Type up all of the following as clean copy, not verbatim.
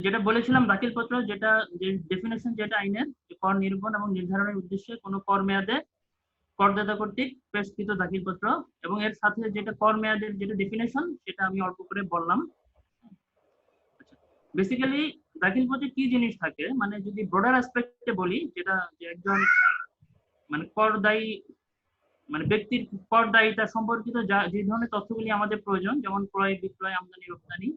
যেটা বলেছিলাম দাখিলপত্র, যেটা যে ডেফিনেশন যেটা আইনের, যে কর নিরূপণ এবং নির্ধারণের উদ্দেশ্যে কোনো কর মেয়াদে করদাতা কর্তৃক পেশকৃত দাখিলপত্র, এবং এর সাথে যেটা কর মেয়াদের যেটা ডেফিনেশন সেটা আমি অল্প করে বললাম। বেসিক্যালি দাখিলপত্রে কি জিনিস থাকে, মানে যদি ব্রডার অ্যাসপেক্টে বলি, যেটা যে একজন মানে করদায়ী মানে ব্যক্তির করদায়িতা সম্পর্কিত যে ধরনের তথ্যগুলি আমাদের প্রয়োজন, যেমন ক্রয় বিক্রয়, আমদানি রপ্তানি,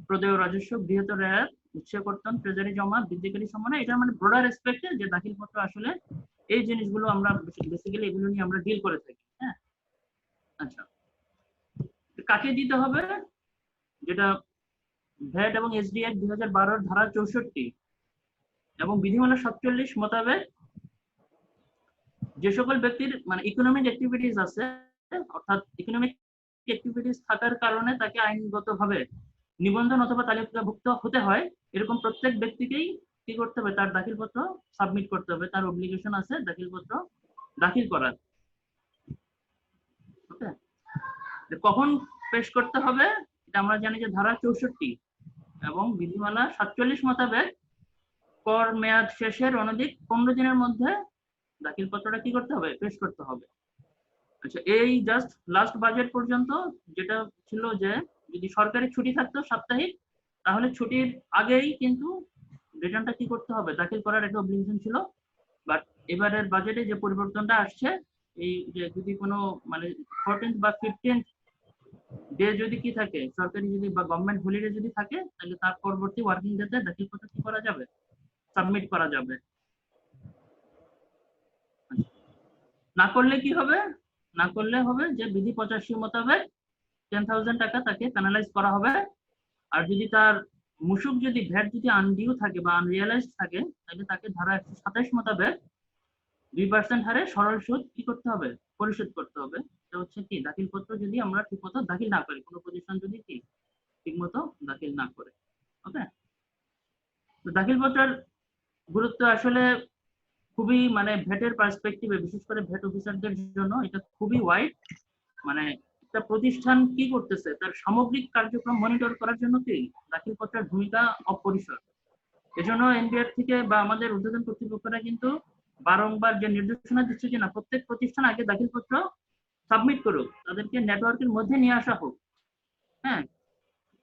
প্রদেয় রাজস্ব, বৃহৎ রেয়াত, উৎসে কর্তন, ট্রেজারি জমা, বৃদ্ধিকারী সম্মাননা, এটা মানে ব্রডার অ্যাসপেক্টে যে দাখিলপত্র আসলে এই জিনিসগুলো আমরা বেসিক্যালি এগুলো নিয়ে আমরা ডিল করে থাকি। হ্যাঁ, আচ্ছা, কাকে দিতে হবে, যেটা ভ্যাট এবং এসডি অ্যাক্ট 2012 ধারা 64 এবং বিধিমালা 47 মোতাবেক যে সকল ব্যক্তির মানে ইকোনমিক অ্যাক্টিভিটিস আছে, অর্থাৎ ইকোনমিক অ্যাক্টিভিটিস থাকার কারণে তাকে আইনগতভাবে নিবন্ধন অথবা তালিকাভুক্ত হতে হয়, এরকম প্রত্যেক ব্যক্তিকেই কি করতে হবে, তার দাখিলপত্র সাবমিট করতে হবে, তার অব্লিগেশন আছে দাখিলপত্র দাখিল করার। ওকে, কখন পেশ করতে হবে এটা আমরা জানি যে ধারা 64 এবং বিধিমালা 47 মোতাবেক কর মেয়াদ শেষের অনধিক 15 দিনের মধ্যে দাখিলপত্রটা কি করতে হবে, পেশ করতে হবে। আচ্ছা, এই জাস্ট লাস্ট বাজেট পর্যন্ত যেটা ছিল যে যদি সরকারি ছুটি থাকতো সাপ্তাহিক, তাহলে ছুটির আগেই কিন্তু রিটার্নটা কি করতে হবে, দাখিল করার একটা অব্লিগেশন ছিল। বাট এবারের বাজেটে যে পরিবর্তনটা আসছে, এই যে যদি কোনো মানে 14th বা 15th ডে যদি কি থাকে, সরকারি যদি বা গভর্নমেন্ট হলিডে যদি থাকে, তাহলে তার পরবর্তী ওয়ার্কিং ডেতে দাখিলপত্র কি করা যাবে, সাবমিট করা যাবে। না করলে কি হবে, না করলে হবে যে বিধি 85 মোতাবেক 10,000 টাকা তাকে পেনালাইজ করা হবে। আর যদি তার মুসুক যদি ভ্যাট যদি আনডিউ থাকে বা আনরিয়ালাইজড থাকে, তাহলে তাকে ধারা 127 মোতাবেক 2% হারে সরল সুদ কি করতে হবে, পরিশোধ করতে হবে। এটা হচ্ছে কি, দাখিলপত্র যদি আমরা ঠিকমতো দাখিল না করি, কোনো প্রতিষ্ঠান যদি কি ঠিকমতো দাখিল না করে। ওকে, তো দাখিলপত্রের গুরুত্ব আসলে খুবই মানে ভ্যাটের পার্সপেক্টিভে, বিশেষ করে ভ্যাট অফিসারদের জন্য এটা খুবই ওয়াইড। মানে একটা প্রতিষ্ঠান কি করতেছে তার সামগ্রিক কার্যক্রম মনিটর করার জন্য কি দাখিলপত্রের ভূমিকা অপরিসর। এজন্য এনবিআর থেকে বা আমাদের ঊর্ধ্বতন কর্তৃপক্ষরা কিন্তু বারংবার যে নির্দেশনা দিচ্ছে যে না, প্রত্যেক প্রতিষ্ঠান আগে দাখিলপত্র সাবমিট করুক, তাদেরকে নেটওয়ার্কের মধ্যে নিয়ে আসা হোক। হ্যাঁ,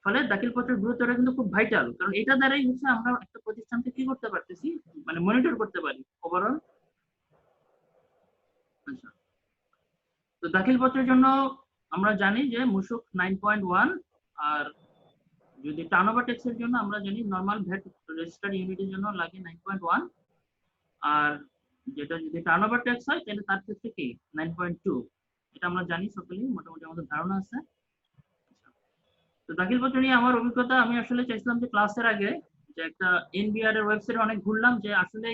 ফলে দাখিলপত্রের গুরুত্বটা কিন্তু খুব ভাইটাল, কারণ এটা দ্বারাই হচ্ছে আমরা একটা প্রতিষ্ঠানকে কি করতে পারতেছি, মানে মনিটর করতে পারি ওভারঅল। আচ্ছা, তো দাখিলপত্রের জন্য আমরা জানি যে মুসুক 9.1, আর যদি টার্নওভার ট্যাক্সের জন্য আমরা জানি নরমাল ভ্যাট রেজিস্টার্ড ইউনিটের জন্য লাগে 9.1, আর যেটা যদি টার্নওভার ট্যাক্স হয় তাহলে তার ক্ষেত্রে কি 9.2। এটা আমরা জানি সকলেই, মোটামুটি আমাদের ধারণা আছে। তো দাখিলপত্র নিয়ে আমার অভিজ্ঞতা, আমি আসলে চাইছিলাম যে ক্লাসের আগে যে একটা এনবিআর এর ওয়েবসাইটে অনেক ঘুরলাম যে আসলে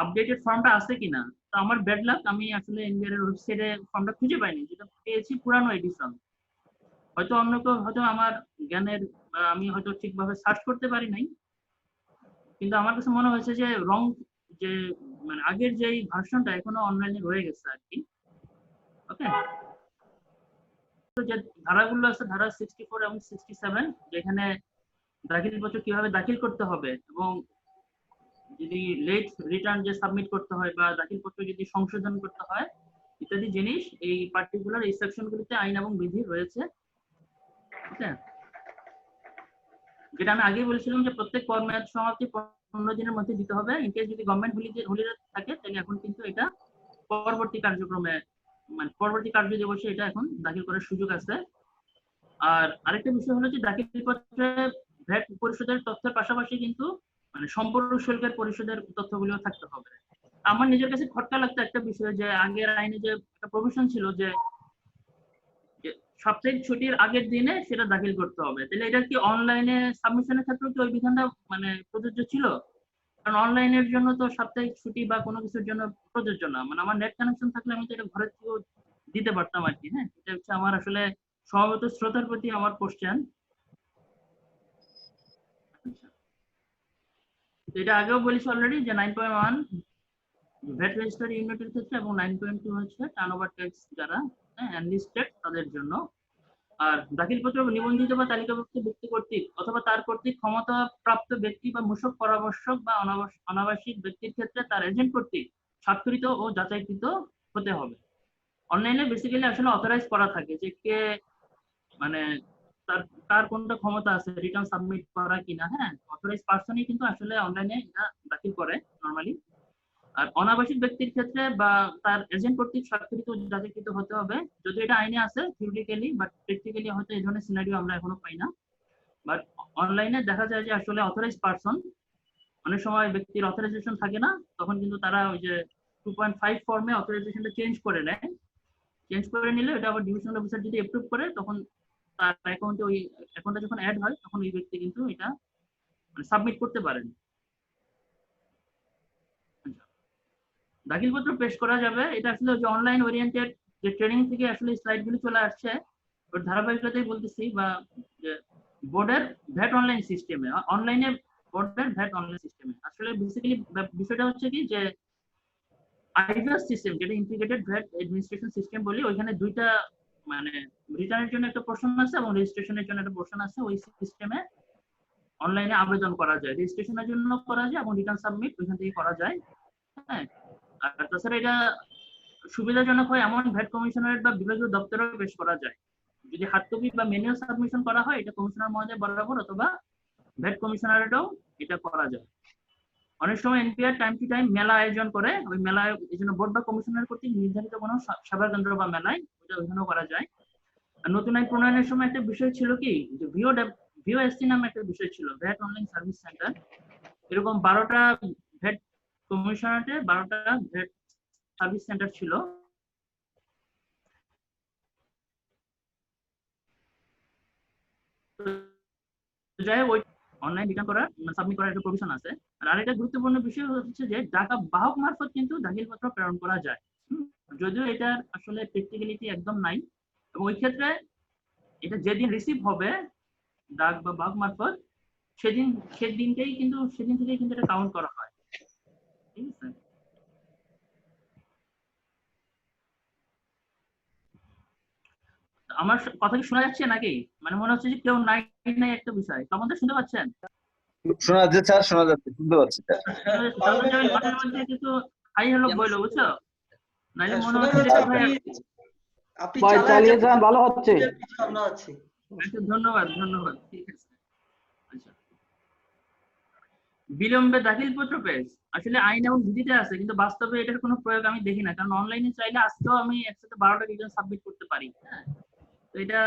আপডেটেড ফর্মটা আছে কিনা। তো আমার ব্যাড লাক, আমি আসলে এনবিআর এর ওয়েবসাইটে ফর্মটা খুঁজে পাইনি, যেটা পেয়েছি পুরানো এডিশন। হয়তো অন্য কেউ হয়তো আমার জ্ঞানের আমি হয়তো ঠিকভাবে সার্চ করতে পারি নাই, কিন্তু আমার কাছে মনে হয়েছে যে রং যে মানে আগের যে ভার্সনটা এখনো অনলাইনে রয়ে গেছে আর কি। ওকে, তো যে ধারাগুলো আছে ধারা 64 এবং 67, যেখানে দাখিলপত্র কিভাবে দাখিল করতে হবে এবং যদি লেট রিটার্ন যে সাবমিট করতে হয় বা দাখিলপত্র যদি সংশোধন করতে হয় ইত্যাদি জিনিস, এই পার্টিকুলার এই সেকশনগুলিতে আইন এবং বিধি রয়েছে। ওকে, যেটা আমি আগেই বলেছিলাম যে প্রত্যেক কর মেয়াদ সমাপ্তি 15 দিনের মধ্যে দিতে হবে। ইনকেস যদি গভর্নমেন্ট হলিডে থাকে তাহলে এখন কিন্তু এটা পরবর্তী কার্যক্রমে মানে পরবর্তী কার্য দিবসে এটা এখন দাখিল করার সুযোগ আছে। আর আরেকটা বিষয় হলো যে দাখিলপত্রে ভ্যাট পরিশোধের তথ্যের পাশাপাশি কিন্তু মানে সম্পূর্ণ শুল্কের পরিশোধের তথ্যগুলিও থাকতে হবে। আমার নিজের কাছে খটকা লাগতো একটা বিষয়, যে আগের আইনে যে একটা প্রভিশন ছিল যে সাপ্তাহিক ছুটির আগের দিনে সেটা দাখিল করতে হবে, তাহলে এটা কি অনলাইনে সাবমিশনের ক্ষেত্রে কি ওই বিধানটা মানে প্রযোজ্য ছিল? কারণ অনলাইনের জন্য তো সাপ্তাহিক ছুটি বা কোনো কিছুর জন্য প্রযোজ্য না, মানে আমার নেট কানেকশন থাকলে আমি তো এটা ঘরের থেকেও দিতে পারতাম আর কি। হ্যাঁ, এটা হচ্ছে আমার আসলে সমবেত শ্রোতার প্রতি আমার কোশ্চেন। এটা আগেও বলেছি অলরেডি যে 9.1 ভ্যাট রেজিস্টার্ড ইউনিটের ক্ষেত্রে এবং 9.2 হচ্ছে টার্নওভার ট্যাক্স যারা এনলিস্টেড তাদের জন্য। আর দাখিলপত্র নিবন্ধিত বা তালিকাভুক্ত ব্যক্তি কর্তৃক অথবা তার কর্তৃক ক্ষমতা প্রাপ্ত ব্যক্তি বা মূসক পরামর্শক বা অনাবাসিক ব্যক্তির ক্ষেত্রে তার এজেন্ট কর্তৃক স্বাক্ষরিত ও যাচাইকৃত হতে হবে। অনলাইনে বেসিক্যালি আসলে অথরাইজ করা থাকে যে কে মানে তার কার কোনটা ক্ষমতা আছে রিটার্ন সাবমিট করা কিনা। হ্যাঁ, অথরাইজ পার্সনই কিন্তু আসলে অনলাইনে এটা দাখিল করে নরমালি। আর অনাবাসিক ব্যক্তির ক্ষেত্রে বা তার এজেন্ট কর্তৃক স্বাক্ষরিত যাচাইকৃত হতে হবে। যদি এটা আইনে আছে থিওরিটিক্যালি, বাট প্র্যাকটিক্যালি হয়তো এই ধরনের সিনারিও আমরা এখনো পাই না। বাট অনলাইনে দেখা যায় যে আসলে অথরাইজ পার্সন, অনেক সময় ব্যক্তির অথরাইজেশন থাকে না, তখন কিন্তু তারা ওই যে 2.5 ফর্মে অথরাইজেশনটা চেঞ্জ করে নেয়। চেঞ্জ করে নিলে এটা আবার ডিভিশনাল অফিসার যদি অ্যাপ্রুভ করে, তখন তার অ্যাকাউন্টে ওই অ্যাকাউন্টটা যখন অ্যাড হয় তখন ওই ব্যক্তি কিন্তু এটা সাবমিট করতে পারেন। দাখিলপত্র পেশ করা যাবে, এটা আসলে যে অনলাইন ওরিয়েন্টেড যে ট্রেনিং থেকে আসলে স্লাইডগুলো চলে আসছে ওর ধারাবাহিকতাই বলতেছি, বা যে বোর্ডের ভ্যাট অনলাইন সিস্টেমে, অনলাইনে বোর্ডের ভ্যাট অনলাইন সিস্টেমে আসলে বেসিক্যালি বিষয়টা হচ্ছে কি যে আইভাস সিস্টেম, যেটা ইন্টিগ্রেটেড ভ্যাট অ্যাডমিনিস্ট্রেশন সিস্টেম বলি, ওইখানে দুইটা মানে রিটার্নের জন্য একটা পোর্শন আছে এবং রেজিস্ট্রেশনের জন্য একটা পোর্শন আছে। ওই সিস্টেমে অনলাইনে আবেদন করা যায়, রেজিস্ট্রেশনের জন্য করা যায় এবং রিটার্ন সাবমিট ওইখান থেকে করা যায়। হ্যাঁ, আর তাছাড়া এটা সুবিধাজনক হয় এমন ভ্যাট কমিশনারেট বা বিভাগীয় দপ্তরেও পেশ করা যায়। যদি হার্ড কপি বা ম্যানুয়াল সাবমিশন করা হয় এটা কমিশনার মহোদয় বরাবর অথবা ভ্যাট কমিশনারেটও এটা করা যায়। অনেক সময় এনপিআর টাইম টু টাইম মেলা আয়োজন করে, ওই মেলায় এই জন্য বোর্ড বা কমিশনার কর্তৃক নির্ধারিত কোনো সেবা কেন্দ্র বা মেলায় ওটা ওইখানেও করা যায়। আর নতুন আইন প্রণয়নের সময় একটা বিষয় ছিল কি যে ভিওএসসি নামে একটা বিষয় ছিল, ভ্যাট অনলাইন সার্ভিস সেন্টার। এরকম 12টা ভ্যাট কমিশনারেটে 12টা ভ্যাট সার্ভিস সেন্টার ছিল। যাই হোক, অনলাইন রিটার্ন করার সাবমিট করার একটা প্রভিশন আছে। আর আরেকটা গুরুত্বপূর্ণ বিষয় হচ্ছে যে ডাকা বাহক মারফত কিন্তু দাখিলপত্র প্রেরণ করা যায়, যদিও এটার আসলে প্র্যাকটিক্যালিটি একদম নাই। এবং ওই ক্ষেত্রে এটা যেদিন রিসিভ হবে ডাক বা বাহক মারফত, সেদিনকেই কিন্তু সেদিন থেকেই কিন্তু এটা কাউন্ট করা হয়। ঠিক আছে, আমার কথা কি শোনা যাচ্ছে নাকি? মানে মনে হচ্ছে যে কেউ নাই নাই একটা বিষয়, তোমাদের শুনতে পাচ্ছেন? শোনা যাচ্ছে স্যার, শোনা যাচ্ছে, শুনতে পাচ্ছি স্যার। তাহলে আমি মাঝে মধ্যে কিছু হাই হ্যালো বললো, বুঝছো? নাইলে মনে শোনা হচ্ছে যে যাচ্ছে, কোথায়। আপনি ভাই চালিয়ে যান, যান, ভালো হচ্ছে। আমরা আছি। আচ্ছা, ধন্যবাদ ধন্যবাদ, ঠিক আছে। আচ্ছা, বিলম্বে দাখিলপত্র পেশ আসলে আইন এবং বিধিতে আছে, কিন্তু বাস্তবে এটার কোনো প্রয়োগ আমি দেখি না, কারণ অনলাইনে চাইলে আজকেও আমি একসাথে 12টা রিটার্ন সাবমিট করতে পারি। হ্যাঁ, তো এটা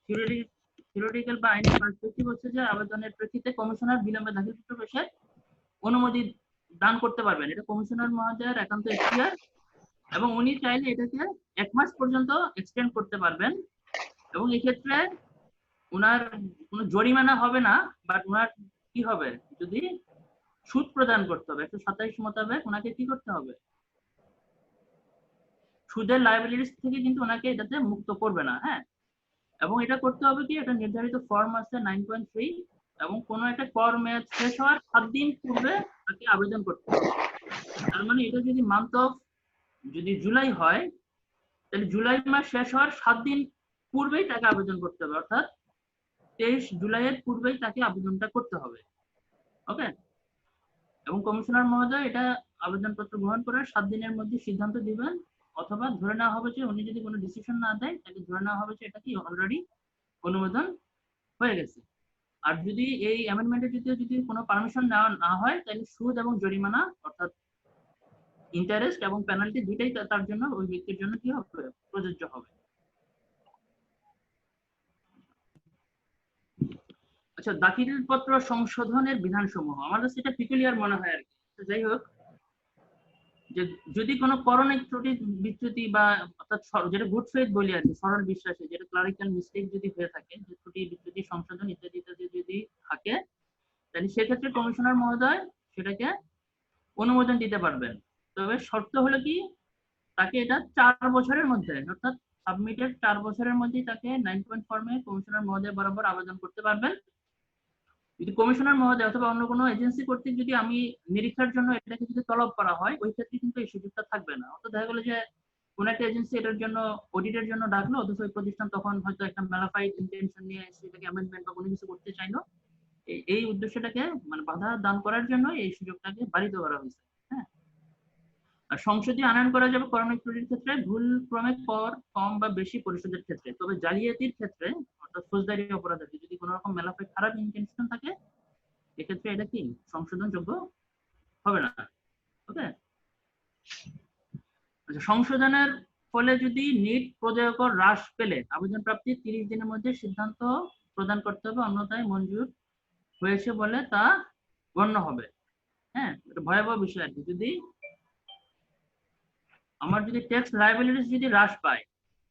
থিওরিটিক্যাল বা আইনের পার্সপেক্টিভ হচ্ছে যে আবেদনের প্রেক্ষিতে কমিশনার বিলম্বে দাখিলপত্র পেশের অনুমতি দান করতে পারবেন, এটা কমিশনার মহোদয়ের একান্ত এখতিয়ার। এবং উনি চাইলে এটাকে 1 মাস পর্যন্ত এক্সটেন্ড করতে পারবেন। এবং এক্ষেত্রে উনার কোনো জরিমানা হবে না, বাট উনার কি হবে, যদি সুদ প্রদান করতে হবে 127 মোতাবেক ওনাকে কি করতে হবে, সুদের লায়াবিলিটিস থেকে কিন্তু ওনাকে এটাতে মুক্ত করবে না। হ্যাঁ, এবং এটা করতে হবে কি, এটা নির্ধারিত ফর্ম আছে 9.3, এবং কোন একটা কর মেয়াদ শেষ হওয়ার 7 দিন পূর্বে তাকে আবেদন করতে হবে। তার মানে এটা যদি মান্থ অফ যদি জুলাই হয়, তাহলে জুলাই মাস শেষ হওয়ার 7 দিন পূর্বেই তাকে আবেদন করতে হবে, অর্থাৎ 23 জুলাইয়ের পূর্বেই তাকে আবেদনটা করতে হবে। ওকে, এবং কমিশনার মহোদয় এটা আবেদনপত্র গ্রহণ করার 7 দিনের মধ্যে সিদ্ধান্ত দিবেন, অথবা ধরে নেওয়া হবে যে উনি যদি কোনো ডিসিশন না দেয় তাহলে ধরে নেওয়া হবে যে এটা কি অলরেডি অনুমোদন হয়ে গেছে। আর যদি এই অ্যামেন্ডমেন্টের যদি কোনো পারমিশন নেওয়া না হয়, তাহলে সুদ এবং জরিমানা অর্থাৎ ইন্টারেস্ট এবং পেনাল্টি দুইটাই তার জন্য ওই ব্যক্তির জন্য কি হবে, প্রযোজ্য হবে। আচ্ছা, দাখিলপত্র সংশোধনের বিধানসমূহ আমার কাছে এটা পিকুলিয়ার মনে হয় আর কি। যাই হোক, যে যদি কোনো করণিক ত্রুটি বিচ্যুতি বা অর্থাৎ যেটা গুড ফেথ বলি আর কি, সরল বিশ্বাসে যেটা ক্লারিক্যাল মিস্টেক যদি হয়ে থাকে, যে ত্রুটি বিচ্যুতি সংশোধন ইত্যাদি ইত্যাদি যদি থাকে, তাহলে সেক্ষেত্রে কমিশনার মহোদয় সেটাকে অনুমোদন দিতে পারবেন। তবে শর্ত হলো কি, তাকে এটা 4 বছরের মধ্যে, অর্থাৎ সাবমিটের 4 বছরের মধ্যেই তাকে 9 ফর্মে কমিশনার মহোদয় বরাবর আবেদন করতে পারবেন। যদি কমিশনার মহোদয় অথবা অন্য কোনো এজেন্সি কর্তৃক যদি আমি নিরীক্ষার জন্য এটাকে যদি তলব করা হয়, ওই ক্ষেত্রে কিন্তু এই সুযোগটা থাকবে না। অর্থাৎ দেখা গেল যে কোন একটা এজেন্সি এটার জন্য অডিটের জন্য ডাকলো, অথচ ওই প্রতিষ্ঠান তখন হয়তো একটা ম্যালাফাইড ইন্টেনশন নিয়ে সেটাকে অ্যামেন্ডমেন্ট বা কোনো কিছু করতে চাইলো, এই উদ্দেশ্যটাকে মানে বাধা দান করার জন্য এই সুযোগটাকে বাড়িত করা হয়েছে। হ্যাঁ, আর সংসদীয় আনয়ন করা যাবে করণিক ত্রুটির ক্ষেত্রে, ভুল ক্রমে কর কম বা বেশি পরিশোধের ক্ষেত্রে। তবে জালিয়াতির ক্ষেত্রে অর্থাৎ ফৌজদারি অপরাধের যদি কোনো রকম মেলাফাই খারাপ ইন্টেনশন থাকে, এক্ষেত্রে এটা কি সংশোধনযোগ্য হবে না। ওকে, আচ্ছা, সংশোধনের ফলে যদি নিট প্রদেয়কর হ্রাস পেলে আবেদন প্রাপ্তির 30 দিনের মধ্যে সিদ্ধান্ত প্রদান করতে হবে, অন্যথায় মঞ্জুর হয়েছে বলে তা গণ্য হবে। হ্যাঁ, এটা ভয়াবহ বিষয় আর কি। যদি আমার যদি ট্যাক্স লায়াবিলিটিস যদি হ্রাস পায়,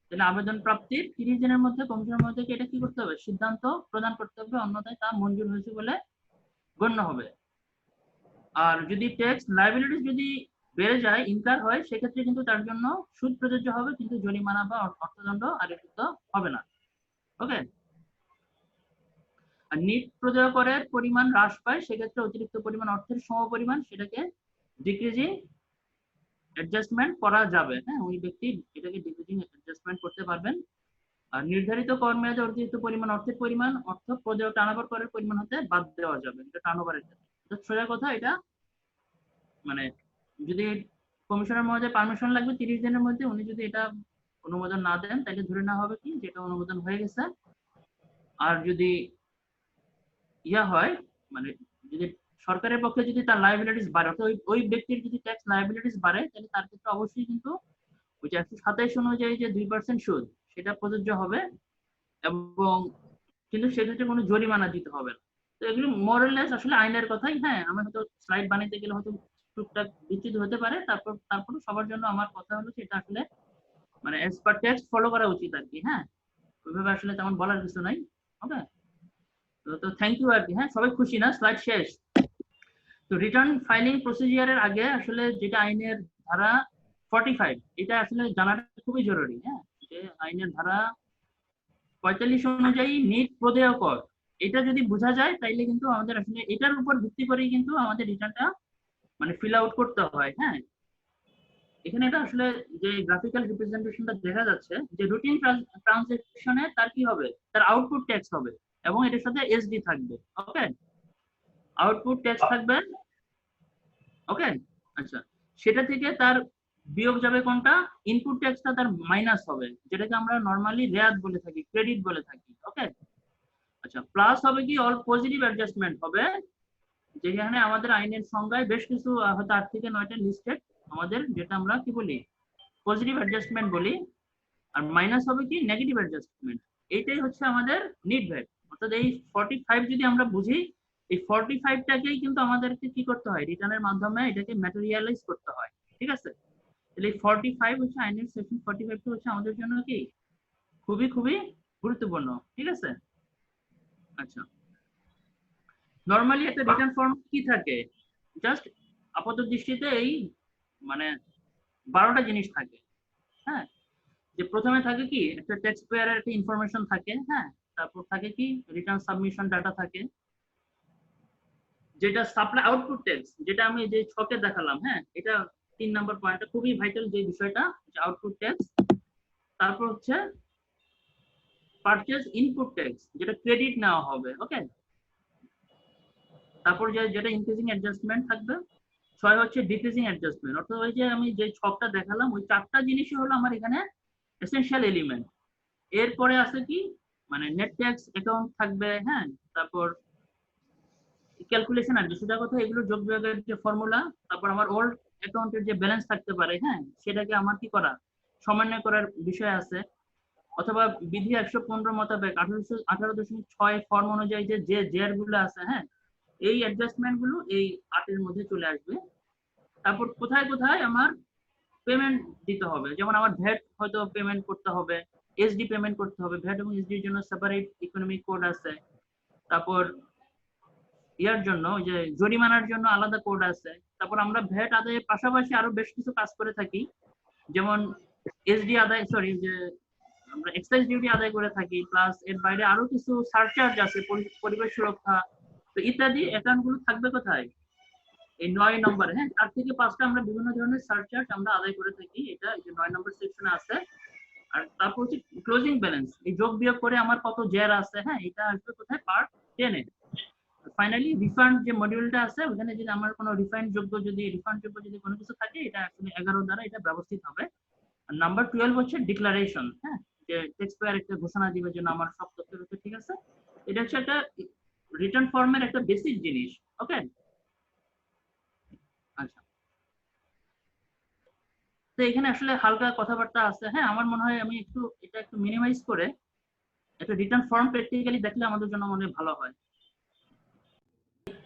তাহলে আবেদন প্রাপ্তির 30 দিনের মধ্যে কমিশনের মধ্যে এটা কি করতে হবে, সিদ্ধান্ত প্রদান করতে হবে, অন্যথায় তা মঞ্জুর হয়েছে বলে গণ্য হবে। আর যদি ট্যাক্স লায়াবিলিটিস যদি বেড়ে যায়, ইনকার হয়, সেক্ষেত্রে কিন্তু তার জন্য সুদ প্রযোজ্য হবে, কিন্তু জরিমানা বা অর্থদণ্ড আরোপিত হবে না। ওকে, আর নিট প্রদেয় করের পরিমাণ হ্রাস পায়, সেক্ষেত্রে অতিরিক্ত পরিমাণ অর্থের সমপরিমাণ সেটাকে ডিক্রিজিং অ্যাডজাস্টমেন্ট করা যাবে। হ্যাঁ, ওই ব্যক্তি এটাকে ডিক্রিজিং অ্যাডজাস্টমেন্ট করতে পারবেন। আর নির্ধারিত কর মেয়াদে অতিরিক্ত পরিমাণ অর্থের পরিমাণ অর্থ প্রদেয় টার্নওভার করের পরিমাণ হতে বাদ দেওয়া যাবে। এটা টার্নওভারের ক্ষেত্রে সোজা কথা। এটা মানে যদি কমিশনার মহোদয় পারমিশন লাগবে 30 দিনের মধ্যে, উনি যদি এটা অনুমোদন না দেন তাহলে ধরে নেওয়া হবে কি যেটা অনুমোদন হয়ে গেছে। আর যদি ইয়া হয় মানে যদি সরকারের পক্ষে যদি তার লায়াবিলিটিস বাড়ে, অর্থাৎ ওই ব্যক্তির যদি ট্যাক্স লায়াবিলিটিস বাড়ে, তাহলে তার ক্ষেত্রে অবশ্যই কিন্তু ওই যে 127 অনুযায়ী যে 2% সুদ সেটা প্রযোজ্য হবে, এবং কিন্তু সেক্ষেত্রে কোনো জরিমানা দিতে হবে না। তো এগুলো মোরাললেস আসলে আইনের কথাই। হ্যাঁ, আমি হয়তো স্লাইড বানাইতে গেলে হয়তো টুকটাক বিচ্যুত হতে পারে, তারপর সবার জন্য আমার কথা হলো সেটা আসলে মানে এজ পার টেক্সট ফলো করা উচিত আর কি। হ্যাঁ, ওইভাবে আসলে তেমন বলার কিছু নাই। ওকে, তো থ্যাংক ইউ আর কি। হ্যাঁ, সবাই খুশি না? স্লাইড শেষ। তো রিটার্ন ফাইলিং প্রসিজিয়ারের আগে আসলে যেটা আইনের ধারা 45, এটা আসলে জানাটা খুবই জরুরি। হ্যাঁ, যে আইনের ধারা 45 অনুযায়ী নিট প্রদেয় কর, এটা যদি বোঝা যায় তাইলে কিন্তু আমাদের আসলে এটার উপর ভিত্তি করেই কিন্তু আমাদের রিটার্নটা মানে ফিল আউট করতে হয়। হ্যাঁ, এখানে এটা আসলে যে গ্রাফিক্যাল রিপ্রেজেন্টেশনটা দেখা যাচ্ছে যে রুটিন ট্রানজাকশনে তার কি হবে, তার আউটপুট ট্যাক্স হবে এবং এটার সাথে এসডি থাকবে। ওকে, আউটপুট ট্যাক্স থাকবে। ওকে, আচ্ছা, সেটা থেকে তার বিয়োগ যাবে কোনটা, ইনপুট ট্যাক্সটা তার মাইনাস হবে, যেটাকে আমরা নরমালি রেয়াত বলে থাকি, ক্রেডিট বলে থাকি। ওকে, আচ্ছা, প্লাস হবে কি অল পজিটিভ অ্যাডজাস্টমেন্ট হবে, যেখানে আমাদের আইনের সংজ্ঞায় বেশ কিছু হয়তো 8 থেকে 9টা লিস্টেড আমাদের, যেটা আমরা কি বলি পজিটিভ অ্যাডজাস্টমেন্ট বলি। আর মাইনাস হবে কি নেগেটিভ অ্যাডজাস্টমেন্ট। এইটাই হচ্ছে আমাদের নিট ভ্যাট। অর্থাৎ এই 45 যদি আমরা বুঝি, এই 45টাকেই কিন্তু আমাদেরকে কি করতে হয়, রিটার্নের মাধ্যমে এটাকে ম্যাটেরিয়ালাইজ করতে হয়। ঠিক আছে, তাহলে এই 45 হচ্ছে আইনের সেকশন 45টা হচ্ছে আমাদের জন্য কি খুবই খুবই গুরুত্বপূর্ণ। ঠিক আছে, আচ্ছা, নরমালি একটা রিটার্ন ফর্ম কি থাকে, জাস্ট আপাত দৃষ্টিতে এই মানে 12টা জিনিস থাকে। হ্যাঁ, যে প্রথমে থাকে কি একটা ট্যাক্স পেয়ারের একটা ইনফরমেশন থাকে। হ্যাঁ, তারপর থাকে কি রিটার্ন সাবমিশন ডাটা থাকে, যেটা সাপ্লাই আউটপুট ট্যাক্স, যেটা আমি যে ছকে দেখালাম। হ্যাঁ, এটা 3 নম্বর পয়েন্টটা খুবই ভাইটাল যে বিষয়টা, যে আউটপুট ট্যাক্স। তারপর হচ্ছে পারচেজ ইনপুট ট্যাক্স, যেটা ক্রেডিট নেওয়া হবে। ওকে, তারপর যেটা ইনক্রিজিং অ্যাডজাস্টমেন্ট থাকবে। 6 হচ্ছে ডিক্রিজিং অ্যাডজাস্টমেন্ট, অর্থাৎ ওই যে আমি যে ছকটা দেখালাম ওই 4টা জিনিসই হলো আমার এখানে এসেনশিয়াল এলিমেন্ট। এরপরে আছে কি মানে নেট ট্যাক্স অ্যাকাউন্ট থাকবে। হ্যাঁ, তারপর ক্যালকুলেশন আর কি সোজা কথা, এগুলো যোগ বিয়োগের যে ফর্মুলা। তারপর আমার ওল্ড অ্যাকাউন্টের যে ব্যালেন্স থাকতে পারে, হ্যাঁ, সেটাকে আমার কি করা, সমন্বয় করার বিষয় আছে। অথবা বিধি 115 মোতাবেক 18.6 ফর্ম অনুযায়ী যে জেয়ার গুলো আছে, হ্যাঁ, এই অ্যাডজাস্টমেন্ট গুলো এই 8 এর মধ্যে চলে আসবে। তারপর কোথায় কোথায় আমার পেমেন্ট দিতে হবে, যেমন আমার ভ্যাট হয়তো পেমেন্ট করতে হবে, এসডি পেমেন্ট করতে হবে। ভ্যাট এবং এসডি এর জন্য সেপারেট ইকোনমিক কোড আছে। তারপর ইয়ার জন্য ওই যে জরিমানার জন্য আলাদা কোড আছে। তারপর আমরা ভ্যাট আদায়ের পাশাপাশি আরো বেশ কিছু কাজ করে থাকি, যেমন এসডি আদায়, সরি, যে আমরা এক্সাইজ ডিউটি আদায় করে থাকি, প্লাস এর বাইরে আরো কিছু সারচার্জ আছে, পরিবেশ সুরক্ষা, তো ইত্যাদি। অ্যাকাউন্ট গুলো থাকবে কোথায়, এই 9 নম্বরে, হ্যাঁ 4 থেকে 5টা আমরা বিভিন্ন ধরনের সারচার্জ আমরা আদায় করে থাকি, এটা এই যে 9 নম্বর সেকশনে আছে। আর তারপর হচ্ছে ক্লোজিং ব্যালেন্স, এই যোগ বিয়োগ করে আমার কত জের আছে, হ্যাঁ এটা আসবে কোথায়, পার্ট 10 এ। ফাইনালি রিফান্ড যে মডিউলটা আছে ওখানে যদি আমার কোনো রিফান্ড যোগ্য যদি কোনো কিছু থাকে, এটা আসলে 11 দ্বারা এটা ব্যবস্থিত হবে। আর নাম্বার 12 হচ্ছে ডিক্লারেশন, হ্যাঁ যে টেক্সট পেয়ার একটা ঘোষণা দিবে যে না আমার সব তথ্য ঠিক আছে। এটা হচ্ছে একটা রিটার্ন ফর্মের একটা বেসিক জিনিস। ওকে, আচ্ছা, তো এখানে আসলে হালকা কথাবার্তা আছে, হ্যাঁ আমার মনে হয় আমি এটা একটু মিনিমাইজ করে একটা রিটার্ন ফর্ম প্র্যাকটিক্যালি দেখলে আমাদের জন্য মনে হয় ভালো হয়।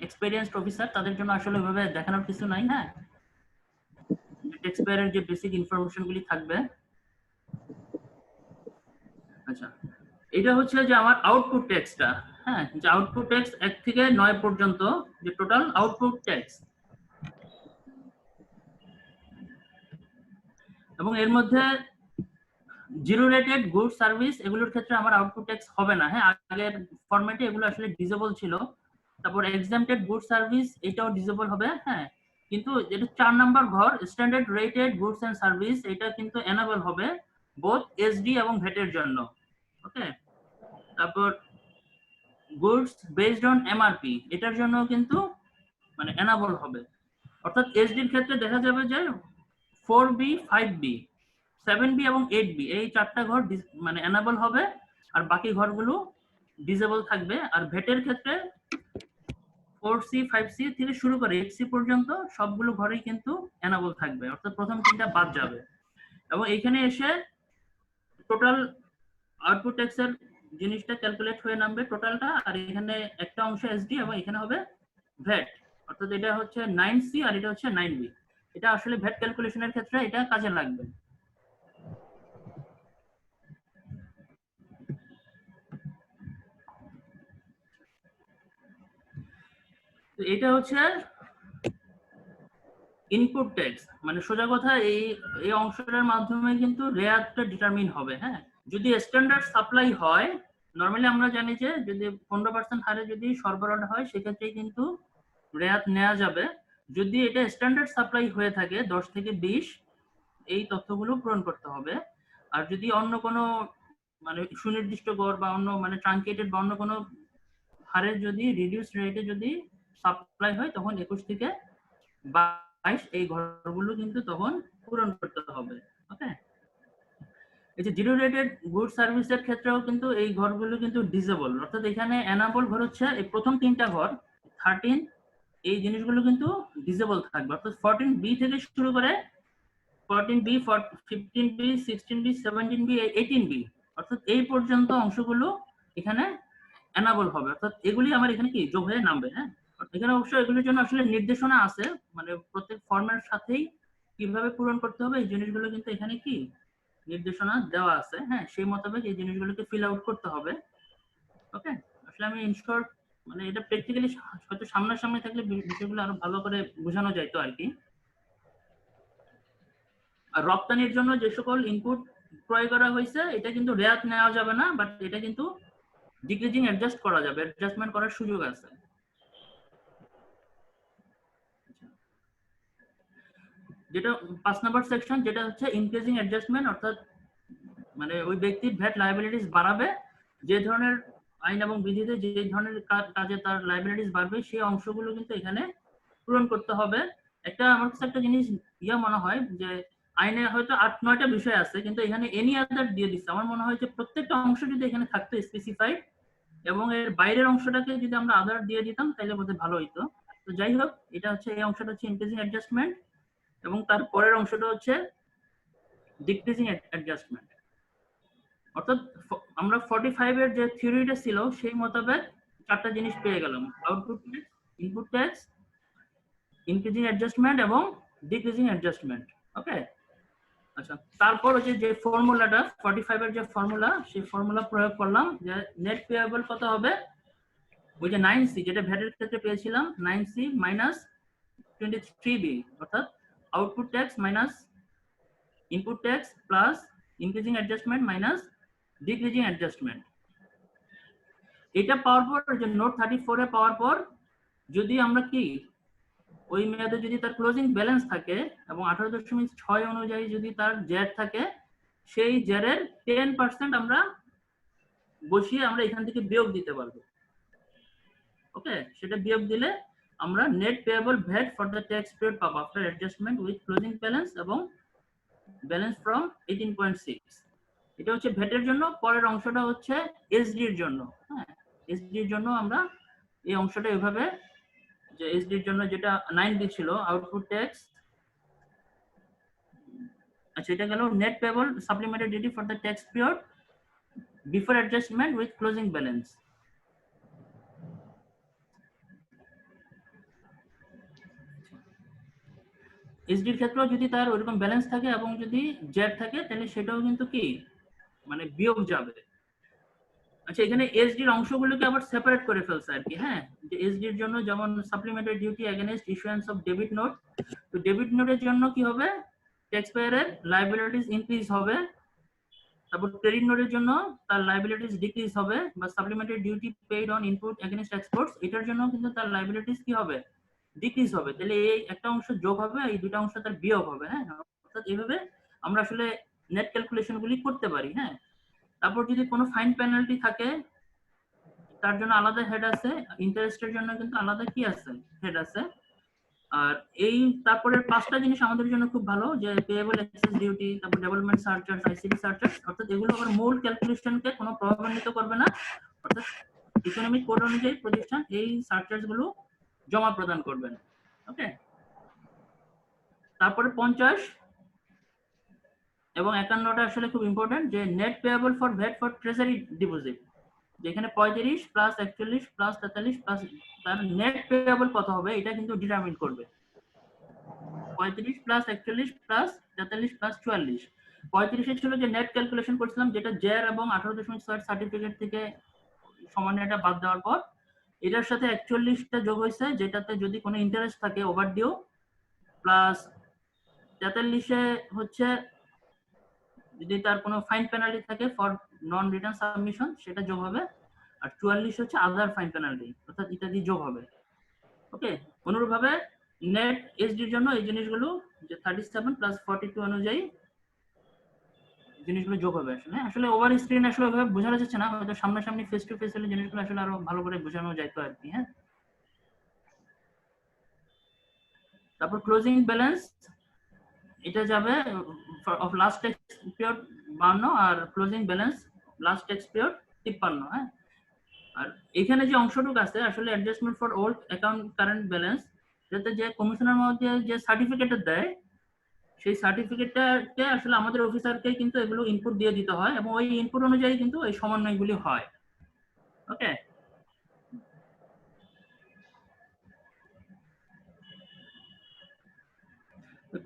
এক্সপেরিয়েন্সড অফিসার তাদের জন্য আসলে ওইভাবে দেখানোর কিছু নাই, হ্যাঁ টেক্সট পেয়ারের যে বেসিক ইনফরমেশন গুলি থাকবে। আচ্ছা, এটা হচ্ছে যে আমার আউটপুট টেক্সটটা, হ্যাঁ যে আউটপুট টেক্সট 1 থেকে 9 পর্যন্ত যে টোটাল আউটপুট টেক্সট, এবং এর মধ্যে জিরো রেটেড গুড সার্ভিস এগুলোর ক্ষেত্রে আমার আউটপুট টেক্সট হবে না, হ্যাঁ আগের ফরম্যাটে এগুলো আসলে ডিসেবল ছিল। তারপর এক্সাম্পটেড গুড সার্ভিস এটাও ডিসেবল হবে, হ্যাঁ কিন্তু যেটা 4 নাম্বার ঘর standard rated goods and service এটা কিন্তু এনেবল হবে বোথ এসডি এবং ভ্যাটের জন্য। ওকে, তারপর গুডস বেসড অন এমআরপি এটার জন্য কিন্তু মানে এনেবল হবে, অর্থাৎ এসডি এর ক্ষেত্রে দেখা যাবে যে 4B 5B 7B এবং 8B এই 4টা ঘর মানে এনেবল হবে, আর বাকি ঘরগুলো ডিসেবল থাকবে। আর ভ্যাটের ক্ষেত্রে 4C 5C থেকে শুরু করে 8C পর্যন্ত সবগুলো ঘরেই কিন্তু এনেবল থাকবে, অর্থাৎ প্রথম 3টা বাদ যাবে। এবং এখানে এসে টোটাল আউটপুট ট্যাক্সের জিনিসটা ক্যালকুলেট হয়ে নামবে টোটালটা, আর এখানে একটা অংশ এসডি এবং এখানে হবে ভ্যাট, অর্থাৎ এটা হচ্ছে 9C আর এটা হচ্ছে 9B। এটা আসলে ভ্যাট ক্যালকুলেশনের ক্ষেত্রে এটা কাজে লাগবে। তো এটা হচ্ছে ইনপুট ট্যাক্স, মানে সোজা কথা এই অংশটার মাধ্যমে কিন্তু রেয়ারটা ডিটারমিন হবে, হ্যাঁ যদি স্ট্যান্ডার্ড সাপ্লাই হয় নরমালি আমরা জানি যে যদি 15% হারে যদি সরবরাহ হয় সেক্ষেত্রে কিন্তু রেয়াত নেওয়া যাবে। যদি এটা স্ট্যান্ডার্ড সাপ্লাই হয়ে থাকে 10 থেকে 20 এই তথ্যগুলো পূরণ করতে হবে। আর যদি অন্য কোনো মানে সুনির্দিষ্ট গড় বা অন্য মানে ট্রাঙ্কেটেড বা অন্য কোনো হারে যদি রিডিউস রেটে যদি সাপ্লাই হয় তখন 21 থেকে 22 এই ঘরগুলো কিন্তু তখন পূরণ করতে হবে। ওকে, এই যে জিরো রেটেড গুড সার্ভিসের ক্ষেত্রেও কিন্তু এই ঘরগুলো কিন্তু ডিসেবল, অর্থাৎ এখানে এনাবল ঘর হচ্ছে এই প্রথম 3টা ঘর 13 এই জিনিসগুলো কিন্তু ডিসেবল থাকবে, অর্থাৎ 14B থেকে শুরু করে 14B 15B 16B 17B 18B অর্থাৎ এই পর্যন্ত অংশগুলো এখানে এনাবল হবে, অর্থাৎ এগুলি আমার এখানে কি যোগ হয়ে নামবে। হ্যাঁ এখানে অবশ্য এগুলির জন্য আসলে নির্দেশনা আছে, মানে প্রত্যেক ফর্মের সাথেই কিভাবে পূরণ করতে হবে এই জিনিসগুলো কিন্তু এখানে কি নির্দেশনা দেওয়া আছে, হ্যাঁ সেই মোতাবেক এই জিনিসগুলোকে ফিল আউট করতে হবে। ওকে, আসলে আমি ইন শর্ট মানে এটা প্র্যাকটিক্যালি হয়তো সামনাসামনি থাকলে বিষয়গুলো আরো ভালো করে বোঝানো যাইতো আর কি। আর রপ্তানির জন্য যে সকল ইনপুট ক্রয় করা হয়েছে এটা কিন্তু রেয়াত নেওয়া যাবে না, বাট এটা কিন্তু ডিক্রিজিং অ্যাডজাস্ট করা যাবে, অ্যাডজাস্টমেন্ট করার সুযোগ আছে। যেটা 5 নাম্বার সেকশন যেটা হচ্ছে ইনক্রিজিং অ্যাডজাস্টমেন্ট, অর্থাৎ মানে ওই ব্যক্তির ভ্যাট লায়াবিলিটিস বাড়াবে, যে ধরনের আইন এবং বিধিতে যে ধরনের কাজে তার লায়াবিলিটিস বাড়বে সেই অংশগুলো কিন্তু এখানে পূরণ করতে হবে। আমার কাছে একটা জিনিস মনে হয় যে আইনে হয়তো 8-9টা বিষয় আছে কিন্তু এখানে এনি আদার দিয়ে দিচ্ছে, আমার মনে হয় যে প্রত্যেকটা অংশ যদি এখানে থাকতো স্পেসিফাইড এবং এর বাইরের অংশটাকে যদি আমরা আদার দিয়ে দিতাম তাহলে বোধহয় ভালো হইতো। তো যাই হোক, এটা হচ্ছে এই অংশটা হচ্ছে ইনক্রিজিং অ্যাডজাস্টমেন্ট এবং তার পরের অংশটা হচ্ছে ডিক্রিজিং অ্যাডজাস্টমেন্ট, অর্থাৎ আমরা 45 এর যে থিওরিটা ছিল সেই মোতাবেক 4টা জিনিস পেয়ে গেলাম, output tax, input tax, increasing adjustment এবং ডিক্রিজিং অ্যাডজাস্টমেন্ট। ওকে, আচ্ছা তারপর হচ্ছে যে ফর্মুলাটা 45 এর যে ফর্মুলা সেই ফর্মুলা প্রয়োগ করলাম যে নেট পেয়েবল কত হবে, ওই যে 9C যেটা ভ্যাটের ক্ষেত্রে পেয়েছিলাম 9C মাইনাস 23B অর্থাৎ output tax minus input tax plus increasing adjustment minus decreasing adjustment. এটা পাওয়ার পর যে নোট 34 এ পাওয়ার পর যদি আমরা কি ওই মেয়াদে যদি তার ক্লোজিং ব্যালেন্স থাকে এবং 18.6 অনুযায়ী যদি তার জেড থাকে, সেই জেরের 10% আমরা বসিয়ে আমরা এখান থেকে বিয়োগ দিতে পারবো। ওকে, সেটা বিয়োগ দিলে আমরা net payable VAT for the tax period পাবো after adjustment with closing balance এবং ব্যালেন্স ফ্রম 18.6। এটা হচ্ছে ভ্যাটের জন্য। পরের অংশটা হচ্ছে এসডি এর জন্য। হ্যাঁ, এসডি এর জন্য আমরা এই অংশটা এভাবে, যে এসডি এর জন্য যেটা 9 দিছিল আউটপুট ট্যাক্স, আচ্ছা এটা গেল net payable supplementary duty for the tax period before adjustment with closing balance. এসডির ক্ষেত্রেও যদি তার ওইরকম ব্যালেন্স থাকে এবং যদি জেড থাকে, তাহলে সেটাও কিন্তু কি মানে বিয়োগ যাবে। আচ্ছা, এখানে এসডির অংশগুলোকে আবার সেপারেট করে ফেলছে আর কি। হ্যাঁ, যে এসডির জন্য যেমন supplementary duty against issuance of debit note, তো ডেবিট নোটের জন্য কি হবে, ট্যাক্স পেয়ারের লায়াবিলিটিস ইনক্রিজ হবে। তারপর ক্রেডিট নোটের জন্য তার লায়াবিলিটিস ডিক্রিজ হবে, বা supplementary duty paid on input against exports, এটার জন্য কিন্তু তার লায়াবিলিটিস কি হবে, ডিক্রিজ হবে। তাহলে এই একটা অংশ যোগ হবে, এই দুটো অংশ তার বিয়োগ হবে। হ্যাঁ, অর্থাৎ এইভাবে আমরা আসলে নেট ক্যালকুলেশনগুলি করতে পারি। হ্যাঁ, তারপর যদি কোনো ফাইন পেনাল্টি থাকে, তার জন্য আলাদা হেড আছে, ইন্টারেস্টের জন্য কিন্তু আলাদা কি আছে, হেড আছে। আর এই তারপরের 5টা জিনিস আমাদের জন্য খুব ভালো, যে পেয়েবল এক্সেস ডিউটি, তারপর ডেভেলপমেন্ট সারচার্জ, আইসিডি সারচার্জ, অর্থাৎ এগুলো আবার মূল ক্যালকুলেশনকে কোনো প্রভাবান্বিত করবে না। অর্থাৎ ইকোনমিক কোড অনুযায়ী প্রতিষ্ঠান এই সারচার্জ গুলো জমা প্রদান করবেন। ওকে, তারপরে 50 এবং 51টা আসলে খুব ইম্পর্টেন্ট, যে net payable for VAT for treasury deposit, যেখানে 35 প্লাস 41 প্লাস 43 প্লাস তার নেট পেয়েবল কত হবে এটা কিন্তু ডিটারমিন করবে। 35 প্লাস 41 প্লাস 43 প্লাস 44। 35 ছিল যে নেট ক্যালকুলেশন করছিলাম, যেটা জের এবং 18.6 সার্টিফিকেট থেকে সমান্যটা বাদ দেওয়ার পর, এটার সাথে 41টা যোগ হয়েছে, যেটাতে যদি কোনো ইন্টারেস্ট থাকে ওভারডিউ, প্লাস 43-এ হচ্ছে যদি তার কোনো ফাইন পেনাল্টি থাকে ফর নন রিটার্ন সাবমিশন, সেটা যোগ হবে। আর 44 হচ্ছে আদার ফাইন পেনাল্টি, অর্থাৎ ইত্যাদি যোগ হবে। ওকে, অনুরূপভাবে নেট এসডির জন্য এই জিনিসগুলো যে 37 প্লাস 42 অনুযায়ী জিনিসগুলো যোগ হবে। আসলে আসলে ওভার স্ক্রিন আসলে ওইভাবে বোঝানো যাচ্ছে না, হয়তো সামনাসামনি ফেস টু ফেস হলে জিনিসগুলো আসলে আরো ভালো করে বোঝানো যেত আর কি। হ্যাঁ, তারপর ক্লোজিং ব্যালেন্স, এটা যাবে অফ লাস্ট ট্যাক্স পিরিয়ড 52 আর closing balance last tax period 53। হ্যাঁ, আর এখানে যে অংশটুকু আছে আসলে adjustment for old account current balance, যাতে যে কমিশনের মধ্যে যে সার্টিফিকেটটা দেয়, সেই সার্টিফিকেটটাকে আসলে আমাদের অফিসারকে কিন্তু এগুলো ইনপুট দিয়ে দিতে হয়, এবং ওই ইনপুট অনুযায়ী কিন্তু এই সমন্বয়গুলি হয়। ওকে,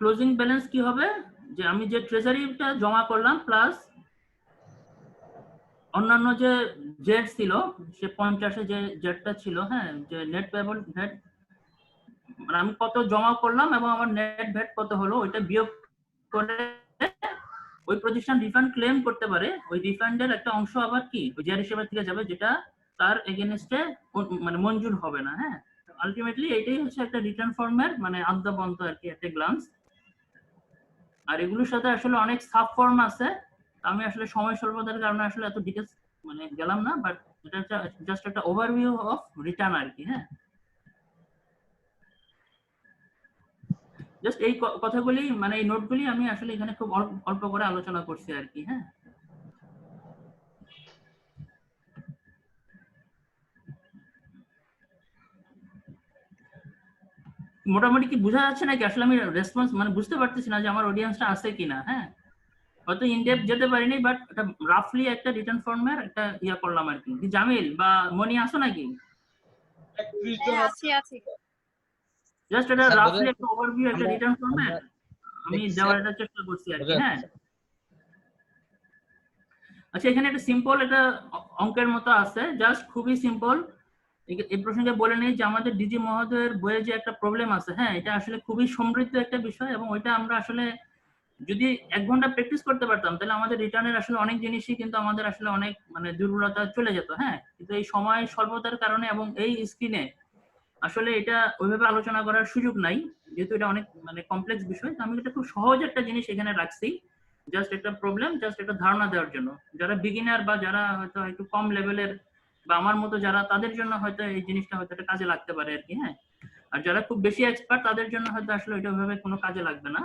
ক্লোজিং ব্যালেন্স কি হবে, যে আমি যে ট্রেজারিটা জমা করলাম প্লাস অন্যান্য যে জেড ছিল, সে 50-এ যে জেডটা ছিল, হ্যাঁ, যে নেট পেয়েবল ভ্যাট, মানে আমি কত জমা করলাম এবং আমার নেট ভ্যাট কত হলো, ওইটা বিয়োগ করে ওই প্রতিষ্ঠান রিফান্ড ক্লেম করতে পারে। ওই রিফান্ডের একটা অংশ আবার কি ওই জেড হিসেবে থেকে যাবে, যেটা তার এগেইনস্টে মানে মঞ্জুর হবে না। হ্যাঁ, আলটিমেটলি এটাই হচ্ছে একটা রিটার্ন ফর্মের মানে আদ্যবন্ত আর কি, একটা গ্লান্স। আর এগুলোর সাথে আসলে অনেক সাব ফর্ম আছে, আমি আসলে সময় স্বল্পতার কারণে আসলে এত ডিটেইলস মানে গেলাম না, বাট এটা জাস্ট একটা ওভারভিউ অফ রিটার্ন আর কি। হ্যাঁ, জাস্ট এই কথাগুলি মানে এই নোটগুলি আমি আসলে এখানে খুব অল্প করে আলোচনা করছি আর কি। হ্যাঁ, মোটামুটি কি বোঝা যাচ্ছে নাকি? আসলে আমি রেসপন্স মানে বুঝতে পারতেছি না যে আমার অডিয়েন্সটা আছে কিনা। হ্যাঁ, হয়তো ইনডেপথ যেতে পারিনি, বাট এটা রাফলি একটা রিটার্ন ফর্মের একটা ইয়া করলাম আর কি। জামিল বা মনি আসো নাকি? আছি আছি। জাস্ট এটা স্যার, রাফলি একটা ওভারভিউ, একটা আমরা- রিটার্ন ফর্মের আমি দেখছি, দেওয়ার স্যার। একটা চেষ্টা করছি আর কি। বোঝা হ্যাঁ, যাচ্ছে। আচ্ছা, এখানে একটা সিম্পল এটা অঙ্কের মতো আছে, জাস্ট খুবই সিম্পল। এই প্রসঙ্গে বলে নেই যে আমাদের ডিজি মহোদয়ের বইয়ে যে একটা প্রবলেম আছে, হ্যাঁ, এটা আসলে খুবই সমৃদ্ধ একটা বিষয়, এবং ওইটা আমরা আসলে যদি 1 ঘন্টা প্র্যাকটিস করতে পারতাম, তাহলে আমাদের রিটার্নের আসলে অনেক জিনিসই কিন্তু আমাদের আসলে অনেক মানে দুর্বলতা চলে যেত। হ্যাঁ, কিন্তু এই সময় স্বল্পতার কারণে এবং এই স্ক্রিনে আসলে এটা ওইভাবে আলোচনা করার সুযোগ নাই, যেহেতু এটা অনেক মানে কমপ্লেক্স বিষয়। তো আমি এটা খুব সহজ একটা জিনিস এখানে রাখছি, জাস্ট একটা প্রবলেম, জাস্ট একটা ধারণা দেওয়ার জন্য। যারা বিগিনার বা যারা হয়তো একটু কম লেভেলের বা আমার মতো যারা, তাদের জন্য হয়তো এই জিনিসটা হয়তো একটা কাজে লাগতে পারে আর কি। হ্যাঁ, আর যারা খুব বেশি এক্সপার্ট তাদের জন্য হয়তো আসলে এটা ভাবে কোনো কাজে লাগবে না।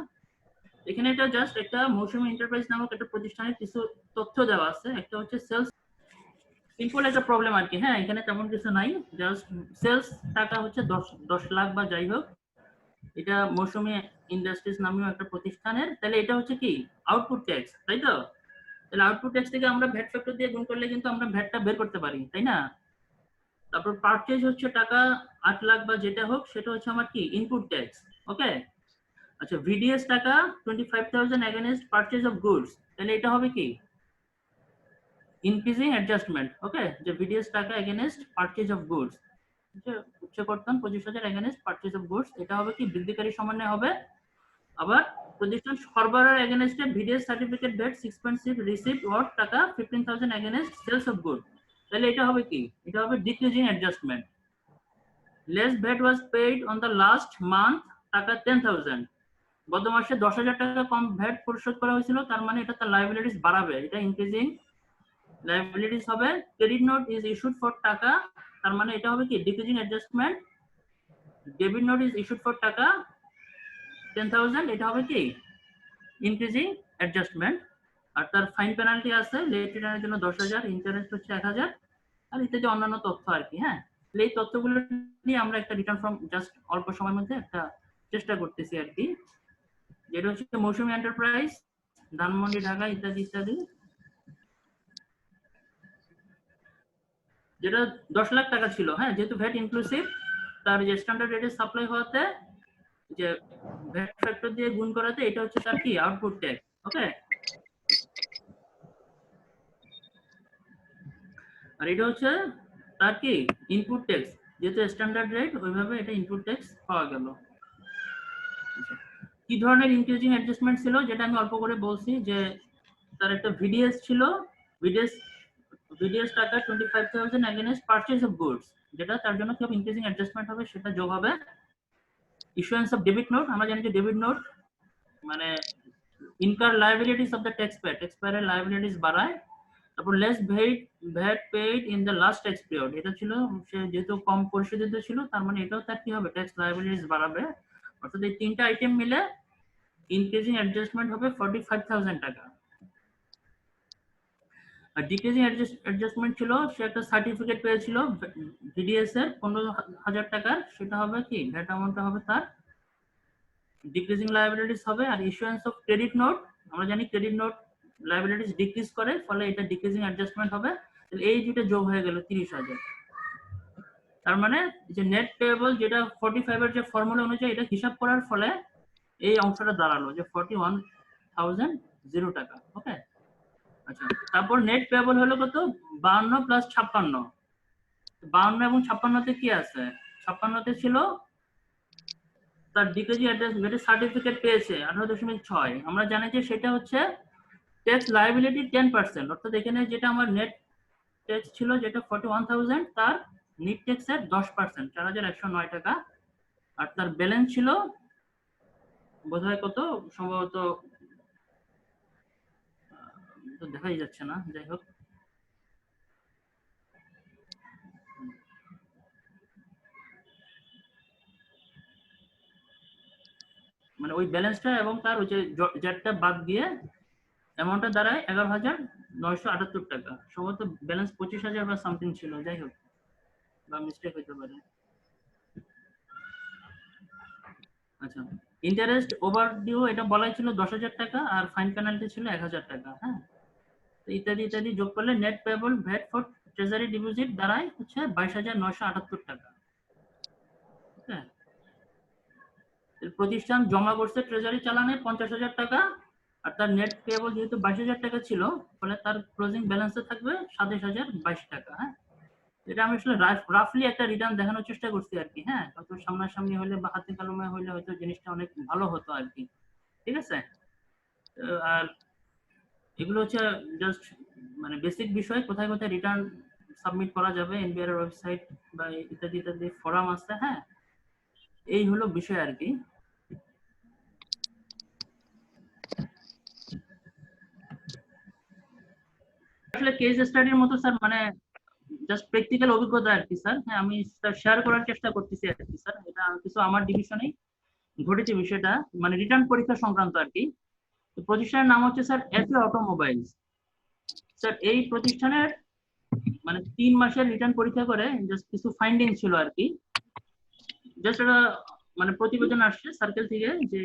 এখানে এটা জাস্ট একটা মৌসুমী এন্টারপ্রাইজ নামক একটা প্রতিষ্ঠানের কিছু তথ্য দেওয়া আছে। একটা হচ্ছে সেলস, সিম্পল একটা প্রবলেম আর কি। হ্যাঁ, এখানে তেমন কিছু নাই, জাস্ট সেলস টাকা হচ্ছে 10 লাখ বা যাই হোক, এটা মৌসুমী ইন্ডাস্ট্রিজ নামীয় একটা প্রতিষ্ঠানের। তাহলে এটা হচ্ছে কি আউটপুট ট্যাক্স, তাই তো? তাহলে আউটপুট ট্যাক্স থেকে আমরা ভ্যাট ফ্যাক্টর দিয়ে গুণ করলে কিন্তু আমরা ভ্যাটটা বের করতে পারি, তাই না? তারপর পারচেজ হচ্ছে টাকা 8 লাখ বা যেটা হোক, সেটা হচ্ছে আমার কি ইনপুট ট্যাক্স। ওকে, আচ্ছা, ভিডিএস টাকা 25,000 এগেইনস্ট পারচেজ অফ গুডস, তাহলে এটা হবে কি ইনক্রিজিং অ্যাডজাস্টমেন্ট। ওকে, যে ভিডিএস টাকা এগেইনস্ট পারচেজ অফ গুডস, উচ্চ কর্তন 25,000 এগেইনস্ট পারচেজ অফ গুডস, এটা হবে কি বৃদ্ধিকারী সমন্বয় হবে। আবার প্রতিষ্ঠান সরবরাহের এগেইনস্টে VDS certificate VAT 6.6 received worth টাকা 15,000 এগেইনস্ট সেলস অফ গুড, তাহলে এটা হবে কি, এটা হবে decreasing adjustment. Less VAT was paid on the last month টাকা 10,000, গত মাসে 10,000 টাকা কম ভ্যাট পরিশোধ করা হয়েছিল, তার মানে এটা তার লায়াবিলিটিস বাড়াবে, এটা ইনক্রিজিং লায়াবিলিটিস হবে। Credit note is issued for টাকা, তার মানে এটা হবে কি decreasing adjustment. Debit note is issued for টাকা 10,000, এটা হবে কি ইনক্রিজিং অ্যাডজাস্টমেন্ট। আর তার ফাইন পেনাল্টি আছে, লেট রিটার্নের জন্য 10,000, ইন্টারেস্ট হচ্ছে 1,000, আর ইত্যাদি অন্যান্য তথ্য আর কি। হ্যাঁ, এই তথ্যগুলো নিয়ে আমরা একটা রিটার্ন ফর্ম জাস্ট অল্প সময়ের মধ্যে একটা চেষ্টা করতেছি আর কি, যেটা হচ্ছে মৌসুমী এন্টারপ্রাইজ, ধানমন্ডি, ঢাকা, ইত্যাদি ইত্যাদি, যেটা 10 লাখ টাকা ছিল। হ্যাঁ, যেহেতু ভ্যাট ইনক্লুসিভ, তার যে স্ট্যান্ডার্ড রেটে সাপ্লাই হওয়াতে, যে ভ্যাট ফ্যাক্টর দিয়ে গুণ করাতে, এটা হচ্ছে তার কি আউটপুট ট্যাক্স। ওকে, আর এটা হচ্ছে তার কি ইনপুট ট্যাক্স, যেহেতু স্ট্যান্ডার্ড রেট ওইভাবে এটা ইনপুট ট্যাক্স পাওয়া গেল। কি ধরনের ইনক্রিজিং অ্যাডজাস্টমেন্ট ছিল, যেটা আমি অল্প করে বলছি, যে তার একটা ভিডিএস ছিল, ভিডিএস ভিডিএস টাকা 25,000 এগেইনস্ট পারচেজ অফ গুডস, যেটা তার জন্য কি ইনক্রিজিং অ্যাডজাস্টমেন্ট হবে, সেটা যোগ হবে। ইস্যুয়েন্স অফ ডেবিট নোট, আমরা জানি যে ডেবিট নোট মানে ইনকার লায়াবিলিটিস অফ দ্য ট্যাক্সপেয়ারের লায়াবিলিটিস বাড়ায়। তারপর less VAT paid in the last tax period, এটা ছিল সে যেহেতু কম পরিশোধিত ছিল, তার মানে এটাও তার কি হবে ট্যাক্স লায়াবিলিটিস বাড়াবে। অর্থাৎ এই তিনটা আইটেম মিলে ইনক্রিজিং অ্যাডজাস্টমেন্ট হবে 45,000 টাকা। আর ডিক্রিজিং অ্যাডজাস্টমেন্ট ছিল, সে একটা সার্টিফিকেট পেয়েছিল ভিডিএস এর 15,000 টাকার, সেটা হবে কি ভ্যাট অ্যামাউন্টটা হবে তার ডিক্রিজিং লায়াবিলিটিস হবে। আর ইস্যুয়েন্স অফ ক্রেডিট নোট, আমরা জানি ক্রেডিট নোট লায়াবিলিটিস ডিক্রিজ করে, ফলে এটা ডিক্রিজিং অ্যাডজাস্টমেন্ট হবে। এই দুটো যোগ হয়ে গেল 30,000। তার মানে যে নেট পেয়েবল, যেটা 45 এর যে ফর্মুলা অনুযায়ী এটা হিসাব করার ফলে এই অংশটা দাঁড়ালো যে 41,000 টাকা। ওকে, আচ্ছা, তারপর নেট পেয়েবল হলো কত, 52 প্লাস 56। 52 এবং 56তে কি আছে, 56তে ছিল তার ডিকেজি অ্যাড্রেস সার্টিফিকেট পেয়েছে 18.6, আমরা জানি যে সেটা হচ্ছে ট্যাক্স লায়াবিলিটি 10%, অর্থাৎ এখানে যেটা আমার নেট ট্যাক্স ছিল যেটা 41,000, তার নেট ট্যাক্সের 10% 4,109 টাকা। আর তার ব্যালেন্স ছিল বোধহয় কত, সম্ভবত তো দেখাই যাচ্ছে না, যাই হোক, মানে ওই ব্যালেন্সটা এবং তার ওই যে জেটটা বাদ দিয়ে অ্যামাউন্টটা দাঁড়ায় 11,978 টাকা। সম্ভবত ব্যালেন্স 25,000 বা সামথিং ছিল, যাই হোক, বা মিস্টেক হতে পারে। আচ্ছা, ইন্টারেস্ট ওভার ডিউ এটা বলাই ছিল 10,000 টাকা, আর ফাইন পেনাল্টি ছিল 1,000 টাকা। হ্যাঁ, তো ইত্যাদি ইত্যাদি যোগ করলে net payable VAT for treasury deposit দাঁড়ায় হচ্ছে 22,978 টাকা। হ্যাঁ, প্রতিষ্ঠান জমা করছে ট্রেজারি চালানে 50,000 টাকা, আর তার নেট পেয়েবল যেহেতু 22,000 টাকা ছিল, ফলে তার ক্লোজিং ব্যালেন্সে থাকবে 27,022 টাকা। হ্যাঁ, এটা আমি আসলে রাফলি একটা রিটার্ন দেখানোর চেষ্টা করছি আর কি। হ্যাঁ, হয়তো সামনাসামনি হলে বা হাতে কলমে হলে হয়তো জিনিসটা অনেক ভালো হতো আর কি। ঠিক আছে, আর এগুলো হচ্ছে জাস্ট মানে বেসিক বিষয়, কোথায় কোথায় রিটার্ন সাবমিট করা যাবে, এনবিআর এর ওয়েবসাইট বা ইত্যাদি ইত্যাদি ফোরাম আছে। হ্যাঁ, এই হলো বিষয় আর কি। আসলে কেস স্টাডির মতো স্যার, মানে জাস্ট প্র্যাকটিক্যাল অভিজ্ঞতা আর কি স্যার। হ্যাঁ, আমি শেয়ার করার চেষ্টা করতেছি আর কি স্যার। এটা কিছু আমার ডিভিশনেই ঘটেছে বিষয়টা, মানে রিটার্ন পরীক্ষা সংক্রান্ত আর কি। তো প্রতিষ্ঠানের নাম হচ্ছে স্যার এফএ অটোমোবাইলস। স্যার এই প্রতিষ্ঠানের মানে 3 মাসের রিটার্ন পরীক্ষা করে জাস্ট কিছু ফাইন্ডিং ছিল আর কি। জাস্ট একটা মানে প্রতিবেদন আসছে সার্কেল থেকে যে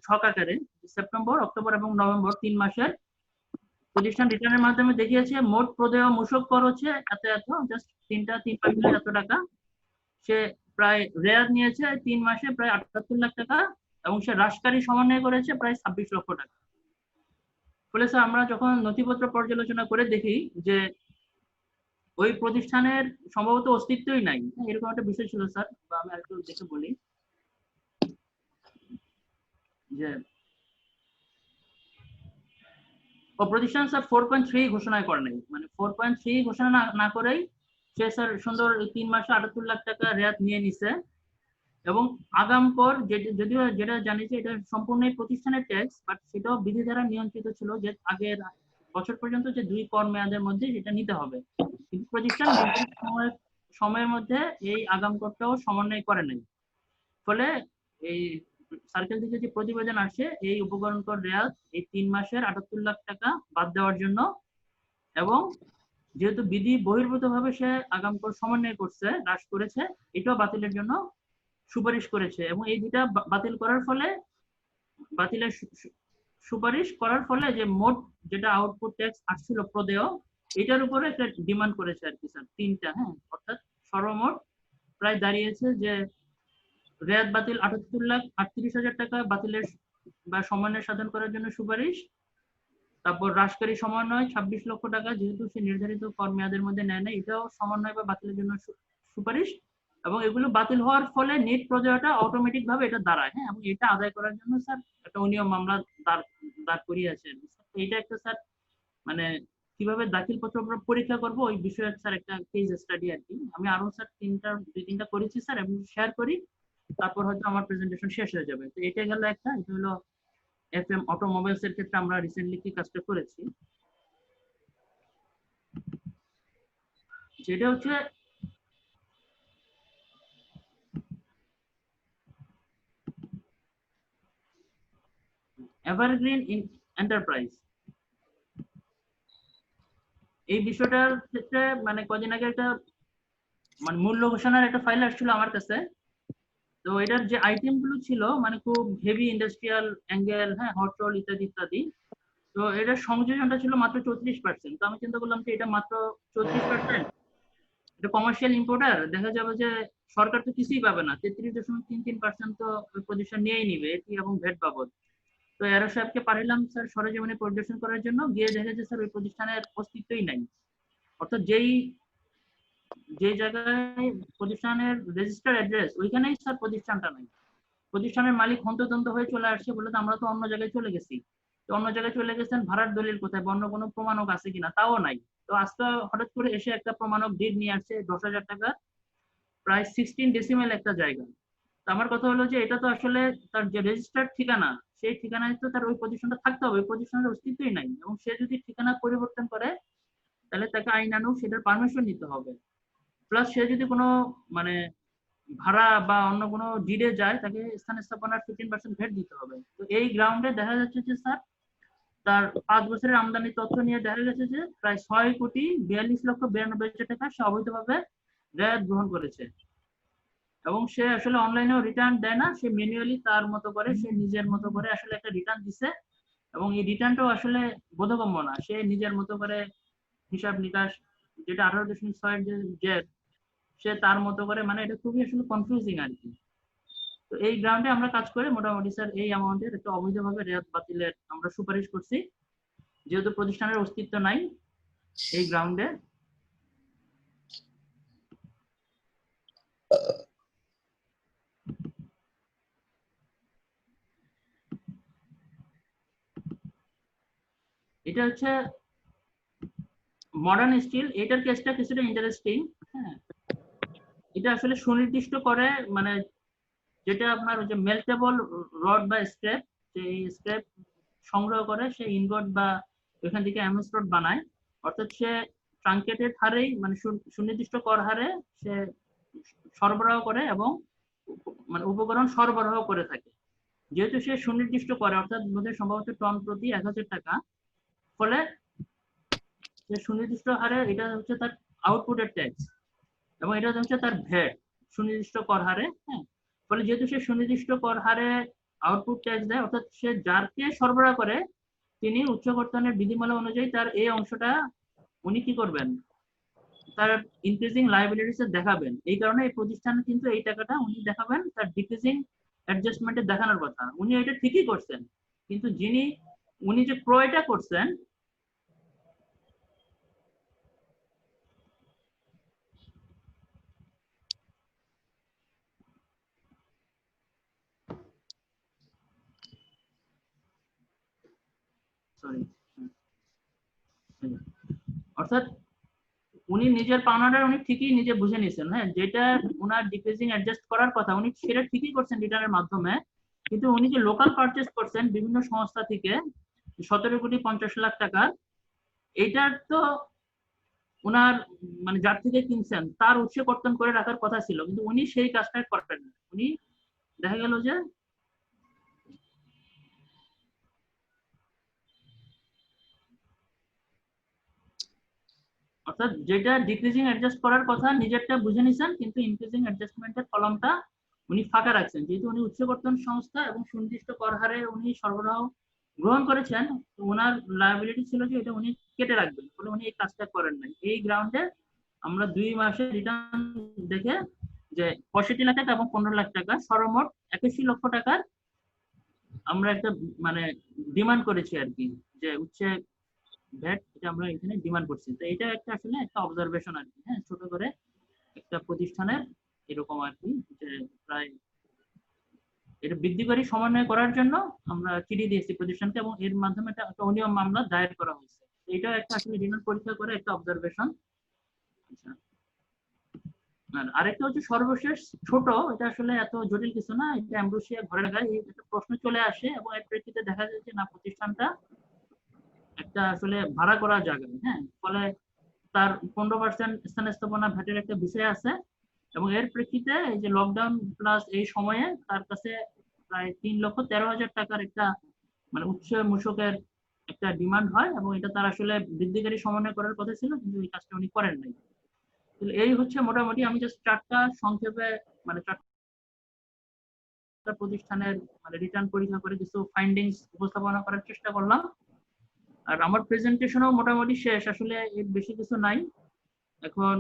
ছক আকারে সেপ্টেম্বর, অক্টোবর এবং নভেম্বর 3 মাসের প্রতিষ্ঠান রিটার্নের মাধ্যমে দেখিয়েছে মোট প্রদেয় মূসক কর হচ্ছে এত এত, জাস্ট 3 মাস মিলে এত টাকা। সে প্রায় রেয়ার নিয়েছে 3 মাসে প্রায় 78 লাখ টাকা, এবং সে হ্রাসকারী সমন্বয় করেছে প্রায় 26 লক্ষ টাকা। ফলে স্যার আমরা যখন নথিপত্র পর্যালোচনা করে দেখি যে ওই প্রতিষ্ঠানের সম্ভবত অস্তিত্বই নাই, এরকম একটা বিষয় ছিল স্যার। বা আমি আরেকটু দেখে বলি যে ও প্রতিষ্ঠান স্যার 4.3 ঘোষণা করে নাই, মানে 4.3 ঘোষণা না করেই সে স্যার সুন্দর 3 মাসে 78 লাখ টাকা রেয়াত নিয়ে নিছে। এবং আগাম কর যদিও যেটা জানি যে এটা সম্পূর্ণই প্রতিষ্ঠানের ট্যাক্স, বাট সেটাও বিধি দ্বারা নিয়ন্ত্রিত ছিল যে আগের বছর পর্যন্ত যে 2 কর মেয়াদের মধ্যে সেটা নিতে হবে। কিন্তু প্রতিষ্ঠান নির্ধারিত সময়ের মধ্যে এই আগাম করটাও সমন্বয় করে নাই। ফলে এই সার্কেল থেকে যে প্রতিবেদন আসে এই উপকরণ কর রেয়াত এই 3 মাসের 78 লাখ টাকা বাদ দেওয়ার জন্য, এবং যেহেতু বিধি বহির্ভূত ভাবে সে আগাম কর সমন্বয় করছে, হ্রাস করেছে, এটাও বাতিলের জন্য সুপারিশ করেছে। এবং এই দুটা বাতিল করার ফলে, বাতিলের সুপারিশ করার ফলে যে মোট যেটা আউটপুট ট্যাক্স আসছিল প্রদেয়, এটার উপরে একটা ডিমান্ড করেছে আর কি স্যার 3টা। হ্যাঁ, অর্থাৎ সর্বমোট প্রায় দাঁড়িয়েছে যে রেয়াত বাতিল 78,38,000 টাকা বাতিলের বা সমন্বয় সাধন করার জন্য সুপারিশ, তারপর হ্রাসকারী সমন্বয় 26 লক্ষ টাকা, যেহেতু সে নির্ধারিত কর মেয়াদের মধ্যে নেয় না, এটাও সমন্বয় বা বাতিলের জন্য সুপারিশ। এবং এগুলো বাতিল হওয়ার ফলে নেট প্রদেয়টা অটোমেটিক ভাবে এটা দাঁড়ায়। হ্যাঁ, এবং এটা আদায় করার জন্য স্যার একটা অনিয়ম মামলা দাঁড় করিয়েছে। এইটা একটা স্যার মানে কিভাবে দাখিল পত্র পরীক্ষা করব ওই বিষয়ে স্যার একটা কেস স্টাডি আর কি। আমি আরো স্যার 2-3টা করেছি স্যার, এবং শেয়ার করি, তারপর হয়তো আমার প্রেজেন্টেশন শেষ হয়ে যাবে। তো এটা গেল একটা, এটা হলো এফএম অটোমোবাইলস এর ক্ষেত্রে আমরা রিসেন্টলি কি কাজটা করেছি, যেটা হচ্ছে এভারগ্রিন এন্টারপ্রাইজ। এই বিষয়টার ক্ষেত্রে মানে কদিন আগে একটা মানে মূল্য ঘোষণার একটা ফাইল আসছিল আমার কাছে। তো এটার যে আইটেম গুলো ছিল মানে খুব হেভি ইন্ডাস্ট্রিয়াল অ্যাঙ্গেল, হ্যাঁ, হট রোল ইত্যাদি ইত্যাদি। তো এটার সংযোজনটা ছিল মাত্র 34%। তো আমি চিন্তা করলাম যে এটা মাত্র 34%, এটা কমার্শিয়াল ইম্পোর্টার, দেখা যাবে যে সরকার তো কিছুই পাবে না, 33.33% তো প্রতিষ্ঠান নিয়েই নিবে এটি এবং ভ্যাট বাবদ। তো এরা সাহেবকে পাঠালাম স্যার সরেজমিনে পরিদর্শন করার জন্য, গিয়ে দেখে যে স্যার ওই প্রতিষ্ঠানের অস্তিত্বই নাই। অর্থাৎ যে জায়গায় প্রতিষ্ঠানের রেজিস্টার অ্যাড্রেস ওইখানেই স্যার প্রতিষ্ঠানটা নাই। প্রতিষ্ঠানের মালিক হন্তদন্ত হয়ে চলে আসছে, বলে তো আমরা তো অন্য জায়গায় চলে গেছি। তো অন্য জায়গায় চলে গেছেন, ভাড়ার দলিল কোথায়, অন্য কোনো প্রমাণক আছে কিনা তাও নাই। তো আজকে হঠাৎ করে এসে একটা প্রমাণক ডিড নিয়ে আসছে 10,000 টাকা, প্রায় 16 ডেসিমেল একটা জায়গা। তো আমার কথা হলো যে এটা তো আসলে তার যে রেজিস্টার্ড ঠিকানা, সেই ঠিকানায় তো তার ওই প্রতিষ্ঠানটা থাকতে হবে, ওই প্রতিষ্ঠানের অস্তিত্বই নাই। এবং সে যদি ঠিকানা পরিবর্তন করে তাহলে তাকে আইনানুগ সেটার পারমিশন নিতে হবে। প্লাস সে যদি কোনো মানে ভাড়া বা অন্য কোনো ডিডে যায়, তাকে স্থান স্থাপনার 15% ভ্যাট দিতে হবে। তো এই গ্রাউন্ডে দেখা যাচ্ছে যে স্যার তার 5 বছরের আমদানি তথ্য নিয়ে দেখা গেছে যে প্রায় 6,42,92,000 টাকা সে অবৈধভাবে রেয়াত গ্রহণ করেছে। এবং সে আসলে অনলাইনেও রিটার্ন দেয় না, সে ম্যানুয়ালি তার মতো করে, সে নিজের মতো করে আসলে একটা রিটার্ন দিছে। এবং এই রিটার্নটাও আসলে বোধগম্য না, সে নিজের মতো করে হিসাব নিকাশ, যেটা 18.6 যে জেড, সে তার মতো করে, মানে এটা খুবই আসলে কনফিউজিং আর কি। তো এই গ্রাউন্ডে আমরা কাজ করে মোটামুটি স্যার এই অ্যামাউন্টের একটা অবৈধভাবে রেয়াত বাতিলের আমরা সুপারিশ করছি, যেহেতু প্রতিষ্ঠানের অস্তিত্ব নাই এই গ্রাউন্ডে। এটা হচ্ছে মডার্ন স্টিল এটার কেসটা কিছুটা ইন্টারেস্টিং। হ্যাঁ, এটা আসলে সুনির্দিষ্ট করে, মানে যেটা আপনার ওই যে মেল্টেবল রড বা স্ক্র্যাপ, যে স্ক্র্যাপ সংগ্রহ করে সে ইনগট বা ওইখান থেকে অ্যামোস রড বানায়। অর্থাৎ সে ট্রাঙ্কেটেড হারেই, মানে সুনির্দিষ্ট কর হারে সে সরবরাহ করে এবং মানে উপকরণ সরবরাহ করে থাকে। যেহেতু সে সুনির্দিষ্ট করে, অর্থাৎ বোধহয় সম্ভবত টন প্রতি 1000 টাকা, ফলে সে সুনির্দিষ্ট হারে, এটা হচ্ছে তার আউটপুটের ট্যাক্স এবং এটা হচ্ছে তার ভ্যাট, সুনির্দিষ্ট কর হারে। হ্যাঁ, ফলে যেহেতু সে সুনির্দিষ্ট কর হারে আউটপুট ট্যাক্স দেয়, অর্থাৎ সে যারকে সরবরাহ করে তিনি উচ্চ কর্তনের বিধিমালা অনুযায়ী তার এই অংশটা উনি কি করবেন, তার ইনক্রিজিং লায়াবিলিটিস দেখাবেন। এই কারণে এই প্রতিষ্ঠানে কিন্তু এই টাকাটা উনি দেখাবেন তার ডিক্রিজিং অ্যাডজাস্টমেন্টে দেখানোর কথা। উনি এটা ঠিকই করছেন, কিন্তু উনি যে ক্রয়টা করছেন, সরি, অর্থাৎ উনি নিজের পাওনাটা উনি ঠিকই নিজে বুঝে নিয়েছেন। হ্যাঁ, যেটা ওনার ডিক্রিজিং অ্যাডজাস্ট করার কথা উনি সেটা ঠিকই করছেন রিটার্নের মাধ্যমে, কিন্তু উনি যে লোকাল পারচেজ করছেন বিভিন্ন সংস্থা থেকে 17,50,00,000 টাকার, এইটার তো ওনার মানে যার থেকে কিনছেন তার উৎসে কর্তন করে রাখার কথা ছিল, কিন্তু উনি সেই কাজটা করবেন না। উনি দেখা গেল যে অর্থাৎ যেটা ডিক্রিজিং অ্যাডজাস্ট করার কথা নিজেরটা বুঝে নিছেন, কিন্তু ইনক্রিজিং অ্যাডজাস্টমেন্টের কলমটা উনি ফাঁকা রাখছেন। যেহেতু উনি উচ্চকর্তন সংস্থা এবং সুনির্দিষ্ট কর হারে উনি সরবরাহ গ্রহণ করেছেন, তো ওনার লায়াবিলিটি ছিল যে এটা উনি কেটে রাখবেন, ফলে উনি এই কাজটা করেন নাই। এই গ্রাউন্ডে আমরা 2 মাসের রিটার্ন দেখে যে 65 লাখ টাকা এবং 15 লাখ টাকা সর্বমোট 81 লক্ষ টাকার আমরা একটা মানে ডিমান্ড করেছি আর কি, যে উচ্ছে ভ্যাট এটা আমরা এখানে ডিমান্ড করছি। তো এটা একটা আসলে একটা অবজারভেশন আর কি। হ্যাঁ, ছোট করে একটা প্রতিষ্ঠানের এরকম আর কি, যে প্রায় এটা বৃদ্ধিকারী সমন্বয় করার জন্য আমরা চিঠি দিয়েছি প্রতিষ্ঠানকে এবং এর মাধ্যমে একটা অনিয়ম মামলা দায়ের করা হয়েছে। এটা একটা আসলে রিটার্ন পরীক্ষা করে একটা অবজারভেশন। আচ্ছা, আর আরেকটা হচ্ছে সর্বশেষ ছোট, এটা আসলে এত জটিল কিছু না, এটা অ্যাম্ব্রোসিয়া ঘরে লাগায় এই একটা প্রশ্ন চলে আসে এবং এর প্রেক্ষিতে দেখা যায় যে না, প্রতিষ্ঠানটা একটা আসলে ভাড়া করা জায়গা। হ্যাঁ, ফলে তার 15% স্থান স্থাপনা ভ্যাটের একটা বিষয় আছে এবং এর প্রেক্ষিতে এই যে লকডাউন প্লাস এই সময়ে তার কাছে প্রায় 3,13,000 টাকার একটা মানে উচ্চ মূসকের একটা ডিমান্ড হয় এবং এটা তার আসলে বৃদ্ধিকারী সমন্বয় করার কথা ছিল, কিন্তু এই কাজটা উনি করেন নাই। এই হচ্ছে মোটামুটি, আমি জাস্ট চারটা সংক্ষেপে মানে চারটা প্রতিষ্ঠানের মানে রিটার্ন পরীক্ষা করে কিছু ফাইন্ডিংস উপস্থাপনা করার চেষ্টা করলাম। আর আমার প্রেজেন্টেশনও মোটামুটি শেষ, আসলে এর বেশি কিছু নাই। এখন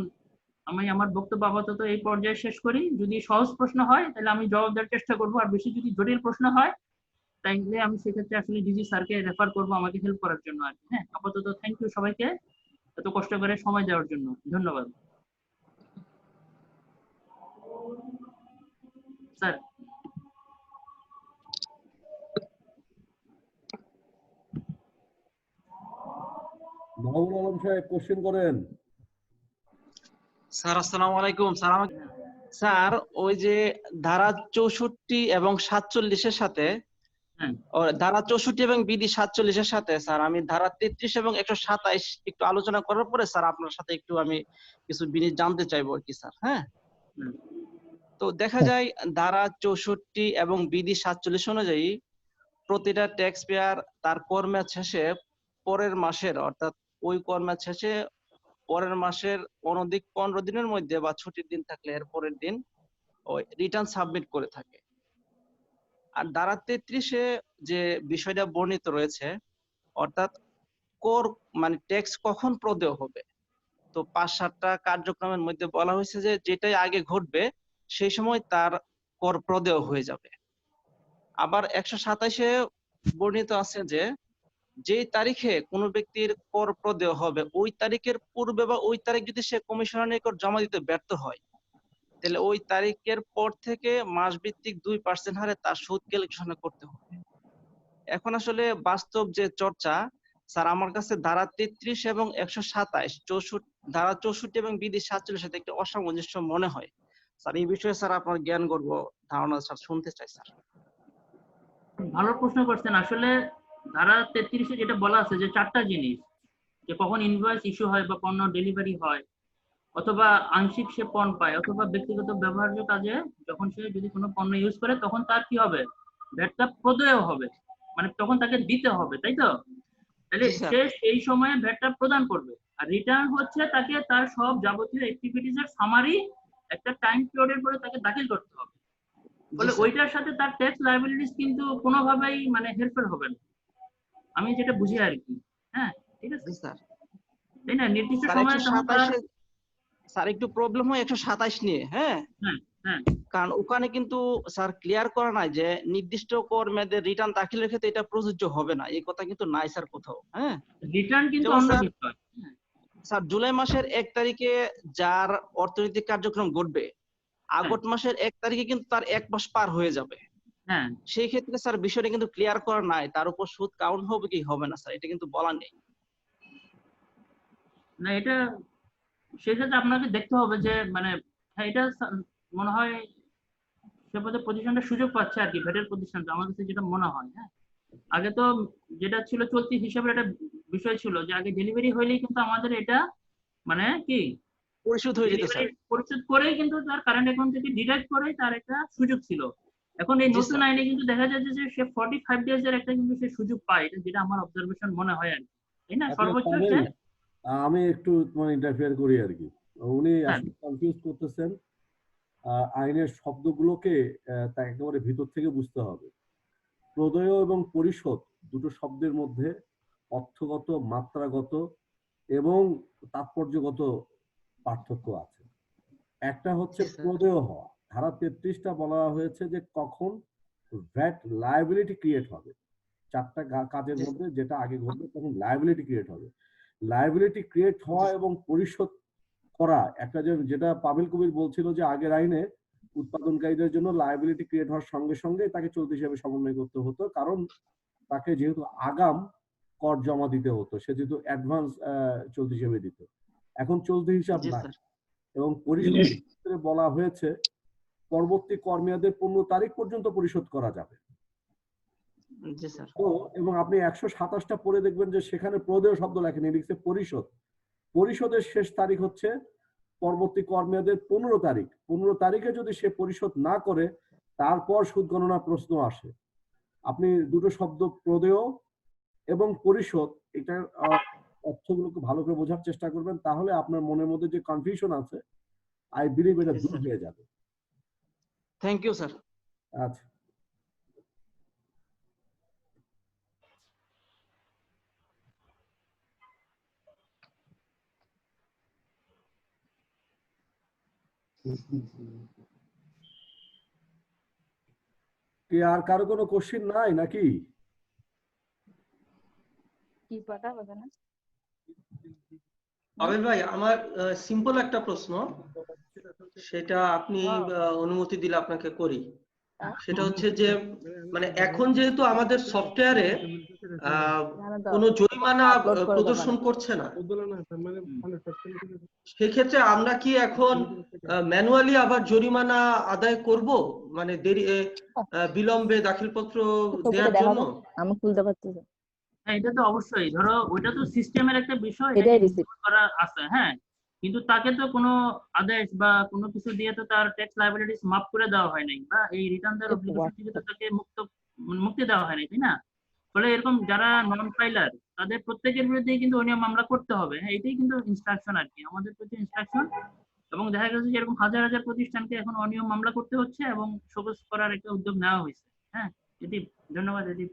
আমি আমার বক্তব্য আপাতত এই পর্যায়ে শেষ করি। যদি সহজ প্রশ্ন হয় তাহলে আমি জবাব দেওয়ার চেষ্টা করবো, আর বেশি যদি জটিল প্রশ্ন হয় তাইলে আমি সেক্ষেত্রে আসলে ডিজি স্যারকে রেফার করবো আমাকে হেল্প করার জন্য আর কি। হ্যাঁ, আপাতত থ্যাংক ইউ সবাইকে এত কষ্ট করে সময় দেওয়ার জন্য, ধন্যবাদ স্যার। মাহবুব আলম সাহেব কোশ্চেন করেন। স্যার আসসালামু আলাইকুম। স্যার ওই যে ধারা 64 এবং 47-এর সাথে হ্যাঁ, ধারা 64 এবং বিধি 47-এর সাথে স্যার আমি ধারা 33 এবং 127 একটু আলোচনা করার পরে স্যার আপনার সাথে একটু আমি কিছু জিনিস জানতে চাইবো আর কি স্যার। হ্যাঁ, তো দেখা যায় ধারা 64 এবং বিধি 47 অনুযায়ী প্রতিটা ট্যাক্স পেয়ার তার কর্মের শেষে পরের মাসের, অর্থাৎ ওই কর্মের শেষে পরের মাসের অনধিক 15 দিনের মধ্যে বা ছুটির দিন থাকলে এর পরের দিন ওই রিটার্ন সাবমিট করে থাকে। আর ধারা 33-এ যে বিষয়টা বর্ণিত রয়েছে, অর্থাৎ কর মানে ট্যাক্স কখন প্রদেয় হবে, তো 5-7টা কার্যক্রমের মধ্যে বলা হয়েছে যে যেটাই আগে ঘটবে সেই সময় তার কর প্রদেয় হয়ে যাবে। আবার 127-এ বর্ণিত আছে যে যে তারিখে কোনো ব্যক্তির কর প্রদেয় হবে ওই তারিখের পূর্বে বা ওই তারিখ যদি সে কমিশনার নিকট জমা দিতে ব্যর্থ হয় তাহলে ওই তারিখের পর থেকে মাস ভিত্তিক 2% হারে তার সুদ ক্যালকুলেশন করতে হবে। এখন আসলে বাস্তব যে চর্চা, স্যার আমার কাছে ধারা 33 এবং 127 ধারা 64 এবং বিধি 47 সাথে একটা অসামঞ্জস্য মনে হয় স্যার। এই বিষয়ে স্যার আপনার জ্ঞান গর্ব ধারণা স্যার শুনতে চাই স্যার। ভালো প্রশ্ন করছেন। আসলে ধারা 33-এ যেটা বলা আছে যে 4টা জিনিস, যে কখন ইনভয়েস ইস্যু হয় বা পণ্য ডেলিভারি হয়, অথবা আংশিক সে পণ্য পায়, অথবা ব্যক্তিগত ব্যবহার্য কাজে যখন সে যদি কোনো পণ্য ইউজ করে তখন তার কি হবে, ভ্যাটটা প্রদেয় হবে, মানে তখন তাকে দিতে হবে, তাই তো? তাহলে জি, স্যার। সে সেই সময়ে ভ্যাটটা প্রদান করবে। আর রিটার্ন হচ্ছে তাকে তার সব যাবতীয় অ্যাক্টিভিটিজ এর সামারি একটা টাইম পিরিয়ডের পরে তাকে দাখিল করতে হবে। বলে স্যার। ওইটার সাথে তার ট্যাক্স লায়াবিলিটিস কিন্তু কোনোভাবেই মানে হেরফের হবে না, আমি যেটা বুঝি আর কি। হ্যাঁ, ঠিক আছে, জি স্যার। তাই না? নির্দিষ্ট স্যার সময়ে তখন তার 127 স্যার একটু প্রবলেম হয় 127 নিয়ে, হ্যাঁ। হ্যাঁ হ্যাঁ কারণ ওখানে কিন্তু স্যার ক্লিয়ার করা নাই যে নির্দিষ্ট কর মেয়াদে রিটার্ন দাখিলের ক্ষেত্রে এটা প্রযোজ্য হবে না, এই কথা কিন্তু নাই স্যার কোথাও, হ্যাঁ। রিটার্ন কিন্তু যেমন অন্য স্যার বিষয়। হ্যাঁ, স্যার জুলাই মাসের 1 তারিখে যার অর্থনৈতিক কার্যক্রম ঘটবে, আগস্ট মাসের 1 তারিখে কিন্তু তার 1 মাস পার হয়ে যাবে। হ্যাঁ, সেই ক্ষেত্রে স্যার বিষয়টা কিন্তু ক্লিয়ার করা নাই, তার উপর সুদ কাউন্ট হবে কি হবে না স্যার, এটা কিন্তু বলা নেই। না এটা সেক্ষেত্রে আপনাকে দেখতে হবে যে মানে হ্যাঁ এটা মনে হয় সে পথে প্রতিষ্ঠানটা সুযোগ পাচ্ছে আর কি, ভ্যাটের প্রতিষ্ঠানটা, আমার কাছে যেটা মনে হয়। হ্যাঁ, আগে তো যেটা ছিল চলতি হিসাবের একটা বিষয় ছিল যে আগে ডেলিভারি হইলেই কিন্তু আমাদের এটা মানে কি পরিশোধ হয়ে যেত স্যার। পরিশোধ করেই কিন্তু তার কারেন্ট অ্যাকাউন্ট থেকে ডিডাক্ট করেই তার একটা সুযোগ ছিল। এখন এই জি, নতুন স্যার। আইনে কিন্তু দেখা যাচ্ছে যে সে 45 ডেজ এর একটা কিন্তু সে সুযোগ পায়, এটা যেটা আমার অবজারভেশন মনে হয় আর কি, তাই না? আচ্ছা সর্বোচ্চ পাবেল, সে আমি একটু ইন্টারফেয়ার করি আর কি। উনি হ্যাঁ আসলে কনফিউজ করতেছেন আইনের শব্দগুলোকে, তা একেবারে ভিতর থেকে বুঝতে হবে। প্রদেয় এবং পরিশোধ দুটো শব্দের মধ্যে অর্থগত, মাত্রাগত এবং তাৎপর্যগত পার্থক্য আছে। একটা হচ্ছে জি, স্যার। প্রদেয় হওয়া, ধারা 33টা বলা হয়েছে যে কখন ভ্যাট লায়াবিলিটি ক্রিয়েট হবে। 4টা কাজের জি, মধ্যে যেটা আগে ঘটবে তখন লায়াবিলিটি ক্রিয়েট হবে। লায়াবিলিটি ক্রিয়েট হওয়া এবং পরিশোধ করা, একটা যেটা পাভেল কবির বলছিল যে আগের আইনে উৎপাদনকারীদের জন্য লায়াবিলিটি ক্রিয়েট হওয়ার সঙ্গে সঙ্গে তাকে চলতি হিসাবে সমন্বয় করতে হতো, কারণ তাকে যেহেতু আগাম কর জমা দিতে হতো, সে যেহেতু অ্যাডভান্স চলতি হিসেবে দিত। এখন চলতি হিসাব জি, নাই। স্যার। এবং পরিশোধের ক্ষেত্রে বলা হয়েছে পরবর্তী কর মেয়াদের 15 তারিখ পর্যন্ত পরিশোধ করা যাবে। জি, স্যার। তো এবং আপনি 127টা পড়ে দেখবেন যে সেখানে প্রদেয় শব্দ লেখেনি, লিখছে পরিশোধ। পরিশোধের শেষ তারিখ হচ্ছে পরবর্তী কর মেয়াদের 15 তারিখ। 15 তারিখে যদি সে পরিশোধ না করে তারপর সুদ গণনা প্রশ্ন আসে। আপনি দুটো শব্দ প্রদেয় এবং পরিশোধ, এটার অর্থগুলোকে ভালো করে বোঝার চেষ্টা করবেন, তাহলে আপনার মনের মধ্যে যে কনফিউশন আছে আই বিলিভ এটা Yes, দূর sir. হয়ে যাবে। Thank you sir. আচ্ছা, কি আর কারো কোনো কোশ্চেন নাই নাকি? কি পাটা বাজে না? পাবেল ভাই, আমার সিম্পল একটা প্রশ্ন, সেটা আপনি অনুমতি দিলে আপনাকে করি। সেটা হচ্ছে যে মানে এখন যেহেতু আমাদের সফটওয়্যারে কোনো জরিমানা প্রদর্শন করছে না, সেক্ষেত্রে আমরা কি এখন ম্যানুয়ালি আবার জরিমানা আদায় করব, মানে দেরি বিলম্বে দাখিলপত্র দেওয়ার জন্য? আমি খুলতে পারছি না। হ্যাঁ, এটা তো অবশ্যই, ধরো ওইটা তো সিস্টেমের একটা বিষয়, এটাই এটা receipt। করা আছে। হ্যাঁ, কিন্তু তাকে তো কোনো আদেশ বা কোনো কিছু দিয়ে তো তার ট্যাক্স লায়াবিলিটিস মাফ করে দেওয়া হয় নাই, বা এই রিটার্ন দেওয়ার অব্লিগেশন থেকে তো তাকে মুক্তি দেওয়া হয় নাই, তাই না? ফলে এরকম যারা নন ফাইলার তাদের প্রত্যেকের বিরুদ্ধেই কিন্তু অনিয়ম মামলা করতে হবে। হ্যাঁ, এটাই কিন্তু ইনস্ট্রাকশন আর কি, আমাদের প্রতি ইনস্ট্রাকশন। এবং দেখা গেছে যে এরকম হাজার হাজার প্রতিষ্ঠানকে এখন অনিয়ম মামলা করতে হচ্ছে এবং সবুজ করার একটা উদ্যোগ নেওয়া হয়েছে। হ্যাঁ, এটি ধন্যবাদ এটি।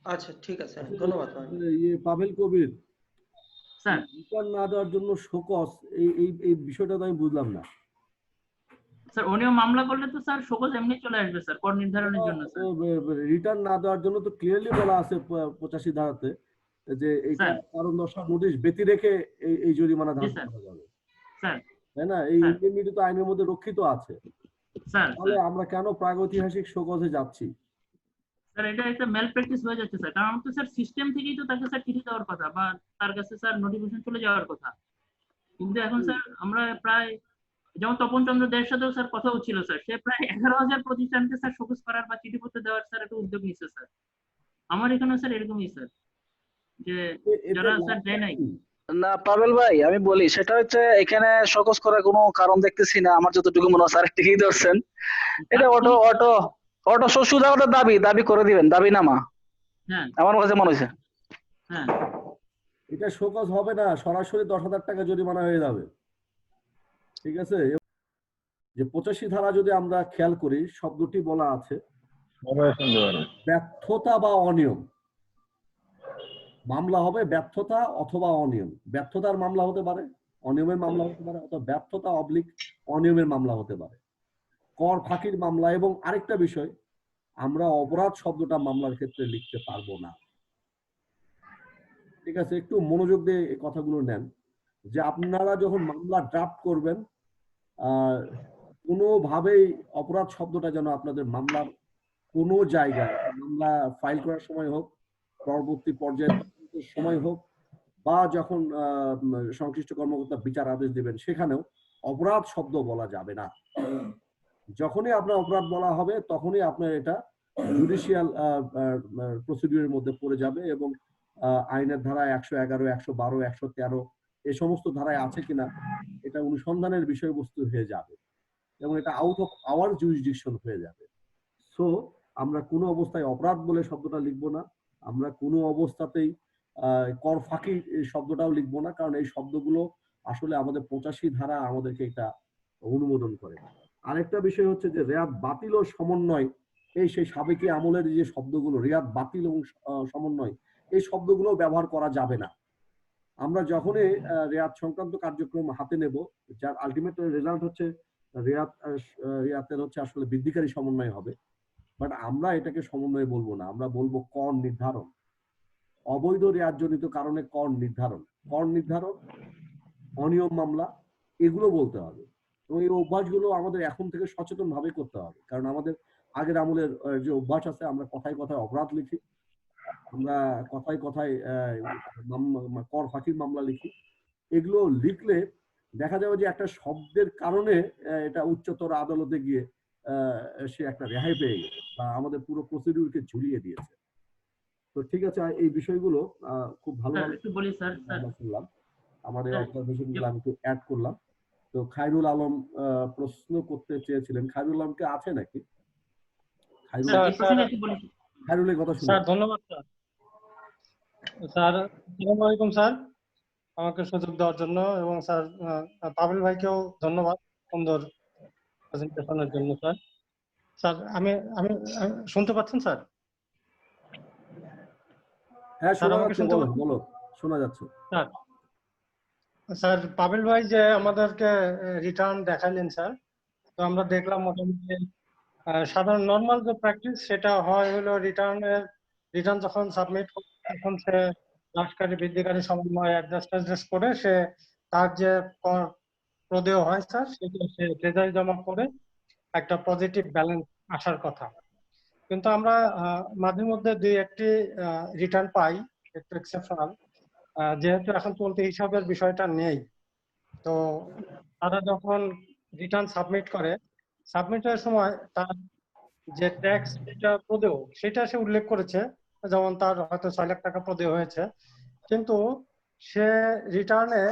আচ্ছা, ঠিক আছে, ধন্যবাদ। পাভেল কবির, স্যার রিটার্ন না দেওয়ার জন্য শোকজ, এই এই এই বিষয়টা তো আমি বুঝলাম না। স্যার অনিয়ম মামলা করলে তো স্যার শোকজ এমনি চলে আসবে স্যার, কর নির্ধারণের জন্য স্যার। রিটার্ন না দেওয়ার জন্য তো ক্লিয়ারলি বলা আছে 85 ধারাতে যে এইটা স্যার। কারণ দর্শার নোটিশ ব্যতি রেখে এই জরিমানা জি ধার্য স্যার। করা যাবে, স্যার তাই না? এই স্যার। ইন্ডিয়ান তো আইনের মধ্যে রক্ষিত আছে। স্যার তাহলে আমরা কেন প্রাগৈতিহাসিক শোকজে যাচ্ছি? স্যার এটা একটা ম্যাল প্র্যাকটিস হয়ে যাচ্ছে স্যার, কারণ আমাকে স্যার সিস্টেম থেকেই তো তাকে স্যার চিঠি দেওয়ার কথা বা তার কাছে স্যার নোটিফিকেশন চলে যাওয়ার কথা, কিন্তু এখন স্যার আমরা প্রায়, যেমন তপন চন্দ্র দের সাথেও স্যার কথা হচ্ছিল স্যার, সে প্রায় 11,000 প্রতিষ্ঠানকে স্যার শোকজ করার বা চিঠিপত্র দেওয়ার স্যার একটা উদ্যোগ নিচ্ছে স্যার। আমার এখানেও স্যার এরকমই স্যার, যে এতে যারা স্যার লাভটা দেয় নাই। কি? না পাবেল ভাই, আমি বলি সেটা হচ্ছে এখানে সকস করার কোনো কারণ দেখতেছি না, আমার যতটুকু মনে হয় স্যার ঠিকই ধরছেন। এটা অটো অটো অটো সুদা ওটা দাবি দাবি করে দিবেন, দাবি নামা হ্যাঁ আমার কাছে মনে হয়েছে। হ্যাঁ এটা শোকজ হবে না, সরাসরি 10,000 টাকা জরিমানা হয়ে যাবে। ঠিক আছে, যে 85 ধারা যদি আমরা খেয়াল করি, শব্দটি বলা আছে ব্যর্থতা বা অনিয়ম। মামলা হবে ব্যর্থতা অথবা অনিয়ম। ব্যর্থতার মামলা হতে পারে, অনিয়মের মামলা হতে পারে, অথবা ব্যর্থতা অবলিক অনিয়মের মামলা হতে পারে, কর ফাঁকির মামলা। এবং আরেকটা বিষয়, আমরা অপরাধ শব্দটা মামলার ক্ষেত্রে লিখতে পারবো না। ঠিক আছে, একটু মনোযোগ দিয়ে এই কথাগুলো নেন, যে আপনারা যখন মামলা ড্রাফট করবেন, কোনোভাবেই অপরাধ শব্দটা যেন আপনাদের মামলার কোনো জায়গায়, মামলা ফাইল করার সময় হোক, পরবর্তী পর্যায়ে তদন্তের সময় হোক, বা যখন সংশ্লিষ্ট কর্মকর্তা বিচার আদেশ দেবেন, সেখানেও অপরাধ শব্দ বলা যাবে না। যখনই আপনার অপরাধ বলা হবে, তখনই আপনার এটা জুডিশিয়াল প্রসিডিউরের মধ্যে পড়ে যাবে, এবং আইনের ধারা 111, 112, 113 এই সমস্ত ধারায় আছে কিনা এটা অনুসন্ধানের বিষয়বস্তু হয়ে যাবে, এবং এটা আউট অফ আওয়ার জুরিসডিকশন হয়ে যাবে। সো আমরা কোনো অবস্থায় অপরাধ বলে শব্দটা লিখবো না, আমরা কোনো অবস্থাতেই কর ফাঁকি এই শব্দটাও লিখবো না, কারণ এই শব্দগুলো আসলে আমাদের 85 ধারা আমাদেরকে এটা অনুমোদন করে। আরেকটা বিষয় হচ্ছে যে রেয়াত বাতিল ও সমন্বয়, এই সেই সাবেকি আমলের যে শব্দগুলো, রেয়াত বাতিল এবং সমন্বয়, এই শব্দগুলো ব্যবহার করা যাবে না। আমরা যখনই রেয়াত সংক্রান্ত কার্যক্রম হাতে নেব, যার আলটিমেট রেজাল্ট হচ্ছে রেয়াতের হচ্ছে আসলে বৃদ্ধিকারী সমন্বয় হবে, বাট আমরা এটাকে সমন্বয় বলবো না, আমরা বলবো কর নির্ধারণ। অবৈধ রেয়াতজনিত কারণে কর নির্ধারণ, অনিয়ম মামলা, এগুলো বলতে হবে। এবং এই অভ্যাসগুলো আমাদের এখন থেকে সচেতন ভাবে করতে হবে, কারণ আমাদের আগের আমলের যে অভ্যাস আছে, আমরা কথায় কথায় অপরাধ লিখি, আমরা কথায় কথায় কর ফাঁকির মামলা লিখি। এগুলো লিখলে দেখা যাবে যে একটা শব্দের কারণে এটা উচ্চতর আদালতে গিয়ে সে একটা রেহাই পেয়ে গেছে, বা আমাদের পুরো প্রসিডিউরকে ঝুলিয়ে দিয়েছে। তো ঠিক আছে, এই বিষয়গুলো খুব ভালো স্যার একটু বলি স্যার। আমরা শুনলাম, আমার এই স্যার, অবজারভেশনগুলো আমি একটু অ্যাড করলাম। তো খায়রুল আলম প্রশ্ন করতে চেয়েছিলেন, খায়রুল আলম কে আছে নাকি? স্যার এই প্রসঙ্গে একটু বলি। খায়রুলের কথা শুনুন। স্যার ধন্যবাদ স্যার। স্যার আসসালামু আলাইকুম স্যার, আমাকে সুযোগ দেওয়ার জন্য, এবং স্যার পাবেল ভাইকেও ধন্যবাদ সুন্দর প্রেজেন্টেশনের জন্য। স্যার স্যার আমি আমি আমি- শুনতে পাচ্ছেন স্যার? হ্যাঁ, স্যার শোনা আমাকে যাচ্ছে, শুনতে বলো পাচ্ছেন? বলো, শোনা যাচ্ছে। স্যার স্যার পাবেল ভাই যে আমাদেরকে রিটার্ন দেখাইলেন স্যার, তো আমরা দেখলাম মোটামুটি সাধারণ নর্মাল যে প্র্যাকটিস সেটা হয় হলো রিটার্ন যখন সাবমিট করে তখন সে হ্রাসকারী বৃদ্ধিকারী সমন্বয় অ্যাডজাস্ট করে সে তার যে কর প্রদেয় হয় স্যার সেটা সে ট্রেজারি জমা করে একটা পজিটিভ ব্যালেন্স আসার কথা। কিন্তু আমরা মাঝে মধ্যে দুই একটি রিটার্ন পাই একটু এক্সেপশনাল, যেহেতু এখন চলতি হিসাবের বিষয়টা নেই, তো তারা যখন রিটার্ন সাবমিটের সময় তার যে ট্যাক্স যেটা প্রদেয় সেটা সে উল্লেখ করেছে, যেমন তার হয়তো 6 লাখ টাকা প্রদেয় হয়েছে, কিন্তু সে রিটার্নে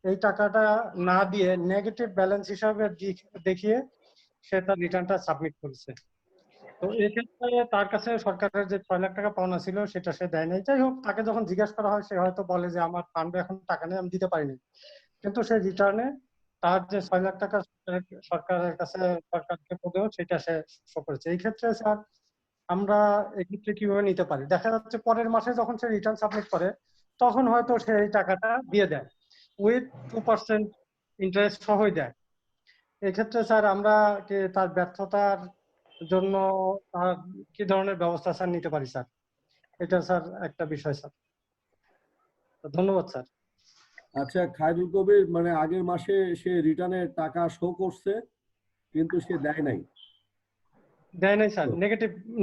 এই টাকাটা না দিয়ে নেগেটিভ ব্যালেন্স হিসাবে দেখিয়ে সে তার রিটার্নটা সাবমিট করেছে। তো এক্ষেত্রে তার কাছে সরকারের যে 6 লাখ টাকা পাওনা ছিল সেটা সে দেয় নাই। যাই হোক, তাকে যখন জিজ্ঞাসা করা হয় সে হয়তো বলে যে আমার ফান্ডে এখন টাকা নেই, আমি দিতে পারিনি, কিন্তু সে রিটার্নে তার যে 6 লাখ টাকা সরকারের কাছে সরকারকে প্রদেয় সেটা সে শো করেছে। এই ক্ষেত্রে স্যার আমরা এক্ষেত্রে কিভাবে নিতে পারি? দেখা যাচ্ছে পরের মাসে যখন সে রিটার্ন সাবমিট করে তখন হয়তো সে এই টাকাটা দিয়ে দেয়, উইথ 2% ইন্টারেস্ট সহই দেয়। এক্ষেত্রে স্যার আমরা কি তার ব্যর্থতার জন্য তার কি ধরনের ব্যবস্থা স্যার নিতে পারি স্যার? এটা স্যার একটা বিষয় স্যার। ধন্যবাদ স্যার। আচ্ছা, খায়রুল কবির, মানে আগের মাসে সে রিটার্নের টাকা শো করছে কিন্তু সে দেয় নাই? দেয় নাই স্যার, তো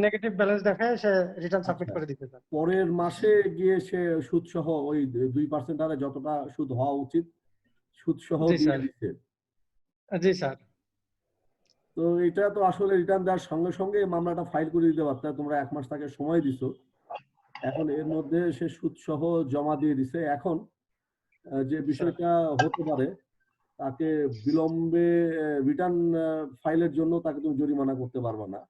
নেগেটিভ ব্যালেন্স দেখায় সে রিটার্ন সাবমিট আচ্ছা, করে দিতে স্যার। পরের মাসে গিয়ে সে সুদ সহ ওই 2% হারে যতটা সুদ হওয়া উচিত সুদ সহ জি দিয়ে স্যার, দিচ্ছে। জি স্যার। তো এটা তো আসলে রিটার্ন দেওয়ার সঙ্গে সঙ্গে মামলাটা ফাইল করে দিতে পারতে, তোমরা 1 মাস তাকে সময় দিছো। এখন এর মধ্যে সে সুদ সহ জমা দিয়ে দিছে। এখন যে বিষয়টা হতে পারে, তাকে বিলম্বে রিটার্ন ফাইলের জন্য তাকে তুমি জরিমানা করতে পারবে না।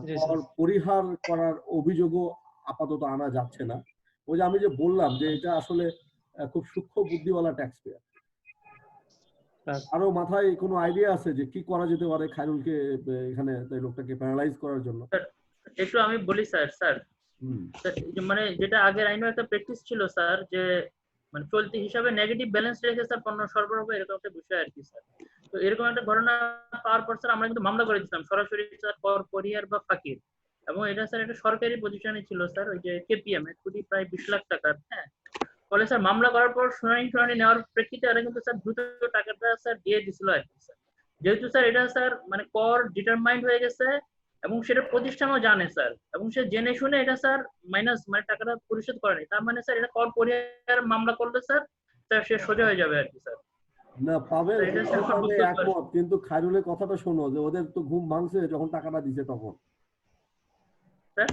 জি কর স্যার। পরিহার করার অভিযোগও আপাতত আনা যাচ্ছে না। ওই যে আমি যে বললাম যে এটা আসলে খুব সূক্ষ্ম বুদ্ধিওয়ালা ট্যাক্স পেয়ার। স্যার, আরো মাথায় কোনো আইডিয়া আছে যে কি করা যেতে পারে খায়রুলকে এখানে এই লোকটাকে প্যারালাইজ করার জন্য? একটু আমি বলি স্যার হুম, এই যে মানে যেটা আগের আইনের একটা প্র্যাকটিস ছিল স্যার, যে মানে চলতি হিসাবে নেগেটিভ ব্যালেন্স রেখে স্যার পণ্য সরবরাহ হবে, এরকম একটা বিষয় আর কি স্যার। তো এরকম একটা ঘটনা পাওয়ার পর স্যার আমরা কিন্তু মামলা করে দিয়েছিলাম সরাসরি স্যার কর পরিহার বা ফাঁকির, এবং এটা স্যার একটা সরকারি পজিশনে ছিল স্যার, ওই যে কেপিএম এক কোটি প্রায় 20 লাখ টাকার। হ্যাঁ, ফলে স্যার মামলা করার পর শুনানি নেওয়ার প্রেক্ষিতে এরা কিন্তু স্যার দ্রুত টাকাটা স্যার দিয়ে দিছিল আর কি স্যার। যেহেতু স্যার এটা স্যার মানে কর ডিটারমাইন্ড হয়ে গেছে এবং সেটা প্রতিষ্ঠানও জানে স্যার, এবং সে জেনে শুনে এটা স্যার মাইনাস মানে টাকাটা পরিশোধ করেনি, তার মানে স্যার এটা কর পরিহার মামলা করলে স্যার সে সোজা হয়ে যাবে আর কি স্যার। না পাবেল, তো এটা স্যার আমি বুঝতে পারছি। একমত, কিন্তু খায়রুলের কথাটা শোনো যে ওদের তো ঘুম ভাঙছে যখন টাকাটা দিছে তখন। স্যার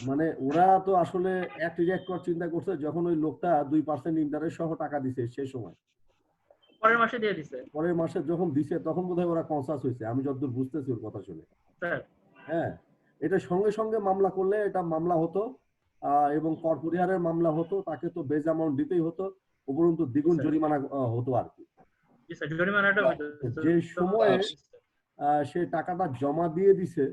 মানে ওরা তো আসলে এক রিজেক্ট করার চিন্তা করছে যখন ওই লোকটা 2% ইন্টারেস্ট সহ টাকা দিছে সে সময়। পরের মাসে দিয়ে দিছে পরের মাসে যখন দিছে তখন বোধহয় ওরা কনসাস হয়েছে, আমি যতদূর বুঝতেছি ওর কথা শুনে। স্যার। হ্যাঁ, এটা সঙ্গে সঙ্গে মামলা করলে এটা মামলা হতো, এবং কর পরিহারের মামলা হতো, তাকে তো বেজ অ্যামাউন্ট দিতেই হতো, উপরন্তু দ্বিগুণ স্যার। জরিমানা হতো আর কি। জি স্যার, জরিমানাটা হতো। যে সময়ে সে টাকাটা জমা দিয়ে দিছে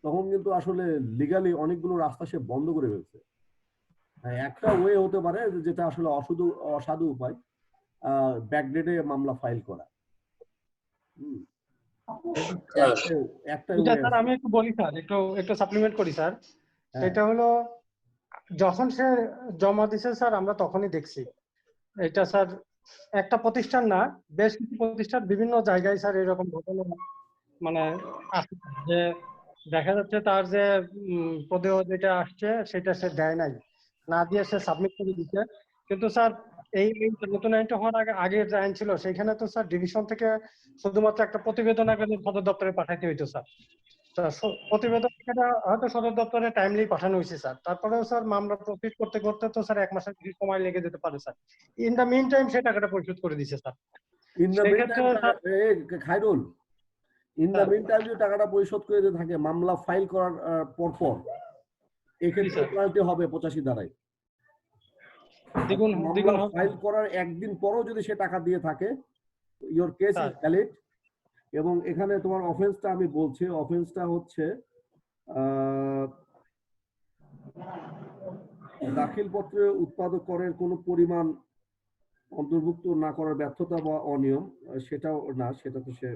তখন কিন্তু আসলে লিগালি অনেকগুলো রাস্তা সে বন্ধ করে ফেলছে। একটা ওয়ে হতে পারে যেটা আসলে অসাধু উপায়, ব্যাকডেটে মামলা ফাইল করা। হুম, একটা এটা ওয়ে স্যার আছে। আমি একটু বলি স্যার, একটু সাপ্লিমেন্ট করি স্যার। হ্যাঁ, সেটা হলো যখন সে জমা দিছে স্যার আমরা তখনই দেখছি। এটা স্যার একটা প্রতিষ্ঠান না, বেশ কিছু প্রতিষ্ঠান বিভিন্ন জায়গায় স্যার এরকম ঘটনা মানে আছে, যে দেখা যাচ্ছে তার যে প্রদেয় যেটা আসছে সেটা সে দেয় নাই, না দিয়ে সে সাবমিট করে দিচ্ছে। কিন্তু স্যার এই নতুন আইনটা হওয়ার আগের যে আইন ছিল সেখানে তো স্যার ডিভিশন থেকে শুধুমাত্র একটা প্রতিবেদন আগে সদর দপ্তরে পাঠাইতে হইতো স্যার। প্রতিবেদনটা হয়তো সদর দপ্তরে টাইমলি পাঠানো হয়েছে স্যার, তারপরেও স্যার মামলা প্রসিড করতে করতে তো স্যার 1 মাসের বেশি সময় লেগে যেতে পারে sir. In the mean time সে টাকাটা পরিশোধ করে দিছে স্যার। ইন দ্য মিন সেক্ষেত্রে time sir Khairul, in the sir, mean time যদি টাকাটা পরিশোধ করে দিতে থাকে মামলা ফাইল করার পর এক্ষেত্রে স্যার। পেনাল্টি হবে 85 ধারায়। দ্বিগুণ মামলা হবে ফাইল করার একদিন পরও যদি সে টাকা দিয়ে থাকে, your case sir. Is valid. এবং এখানে তোমার অফেন্সটা আমি বলছি, অফেন্সটা হচ্ছে দাখিল পত্রে উৎপাদক করের কোনো পরিমাণ অন্তর্ভুক্ত না করার ব্যর্থতা বা অনিয়ম, সেটাও না, সেটা তো সে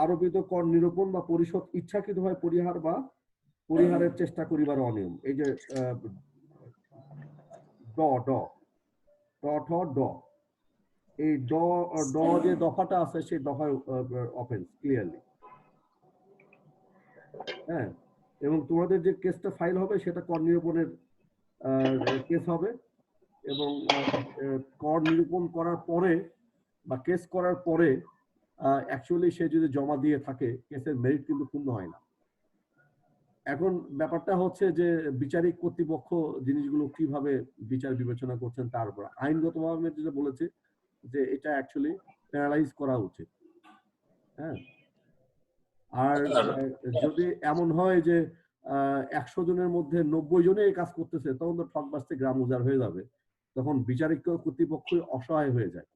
আরোপিত কর নিরূপণ বা পরিশোধ ইচ্ছাকৃতভাবে পরিহার বা পরিহারের চেষ্টা করিবার অনিয়ম। এই যে ড ড ট ঠ ড, এই ড যে দফাটা আছে সেই দফায় অফেন্স ক্লিয়ারলি। হ্যাঁ, এবং তোমাদের যে কেসটা ফাইল হবে সেটা কর নিরূপণের কেস হবে, এবং কর নিরূপণ করার পরে বা কেস করার পরে অ্যাকচুয়ালি সে যদি জমা দিয়ে থাকে কেসের মেরিট কিন্তু পূর্ণ হয় না। এখন ব্যাপারটা হচ্ছে যে বিচারিক কর্তৃপক্ষ জিনিসগুলো কিভাবে বিচার বিবেচনা করছেন তার উপর। আইনগতভাবে যেটা বলেছে যে এটা অ্যাকচুয়ালি প্যারালাইজ করা উচিত। হ্যাঁ, আর যদি এমন হয় যে 100 জনের মধ্যে 90 জনে এই কাজ করতেছে তখন তো ঠকবাজতে গ্রাম উজাড় হয়ে যাবে, তখন বিচারিক কর্তৃপক্ষ অসহায় হয়ে যায়।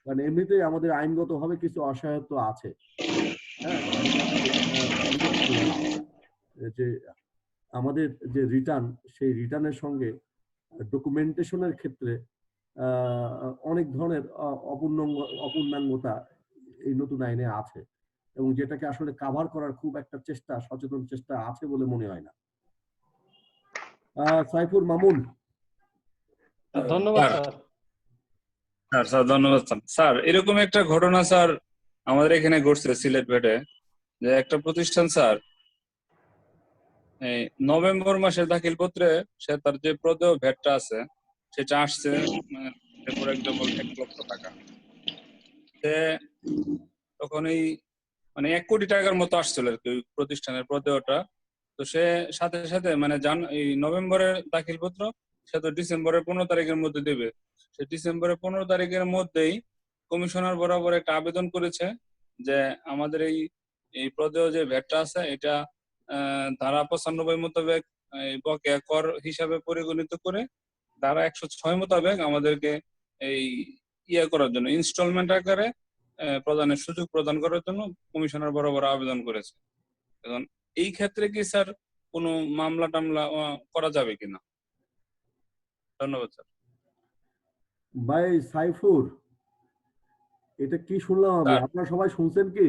কারণ এমনিতেই আমাদের আইনগতভাবে কিছু অসহায়ত্ব আছে। হ্যাঁ, যে আমাদের যে রিটার্ন সেই রিটার্নের সঙ্গে ডকুমেন্টেশনের ক্ষেত্রে অনেক ধরনের অপূর্ণাঙ্গতা এই নতুন আইনে আছে, এবং যেটাকে আসলে কাভার করার খুব একটা সচেতন চেষ্টা আছে বলে মনে হয় না। সাইফুর মামুন। ধন্যবাদ স্যার। স্যার ধন্যবাদ স্যার। এরকম একটা ঘটনা স্যার আমাদের এখানে ঘটছে সিলেট ভেটে যে একটা প্রতিষ্ঠান স্যার এই নভেম্বর মাসের দাখিলপত্রে সে তার যে প্রদেয় ভ্যাটটা আছে সেটা আসছে ফর এক্সাম্পল 1 লক্ষ টাকা। সে তখন এই 1 কোটি টাকার মতো আসছিল আর কি ওই প্রতিষ্ঠানের প্রদেয়টা। তো সে সাথে সাথে এই নভেম্বরের দাখিলপত্র সে তো ডিসেম্বরের 15 তারিখের মধ্যে দেবে। সে ডিসেম্বরের 15 তারিখের মধ্যেই কমিশনার বরাবর একটা আবেদন করেছে যে আমাদের এই প্রদেয় যে ভ্যাটটা আছে এটা ধারা 95 মোতাবেক বকেয়া কর হিসাবে পরিগণিত করে ধারা 106 মোতাবেক আমাদেরকে এই করার জন্য ইনস্টলমেন্ট আকারে প্রদানের সুযোগ প্রদান করার জন্য কমিশনার বরাবর আবেদন করেছে। এখন এই ক্ষেত্রে কি স্যার কোনো মামলা টামলা করা যাবে কিনা? ধন্যবাদ স্যার। ভাই সাইফুর, এটা কি শুনলাম আমি? আপনারা সবাই শুনছেন কি?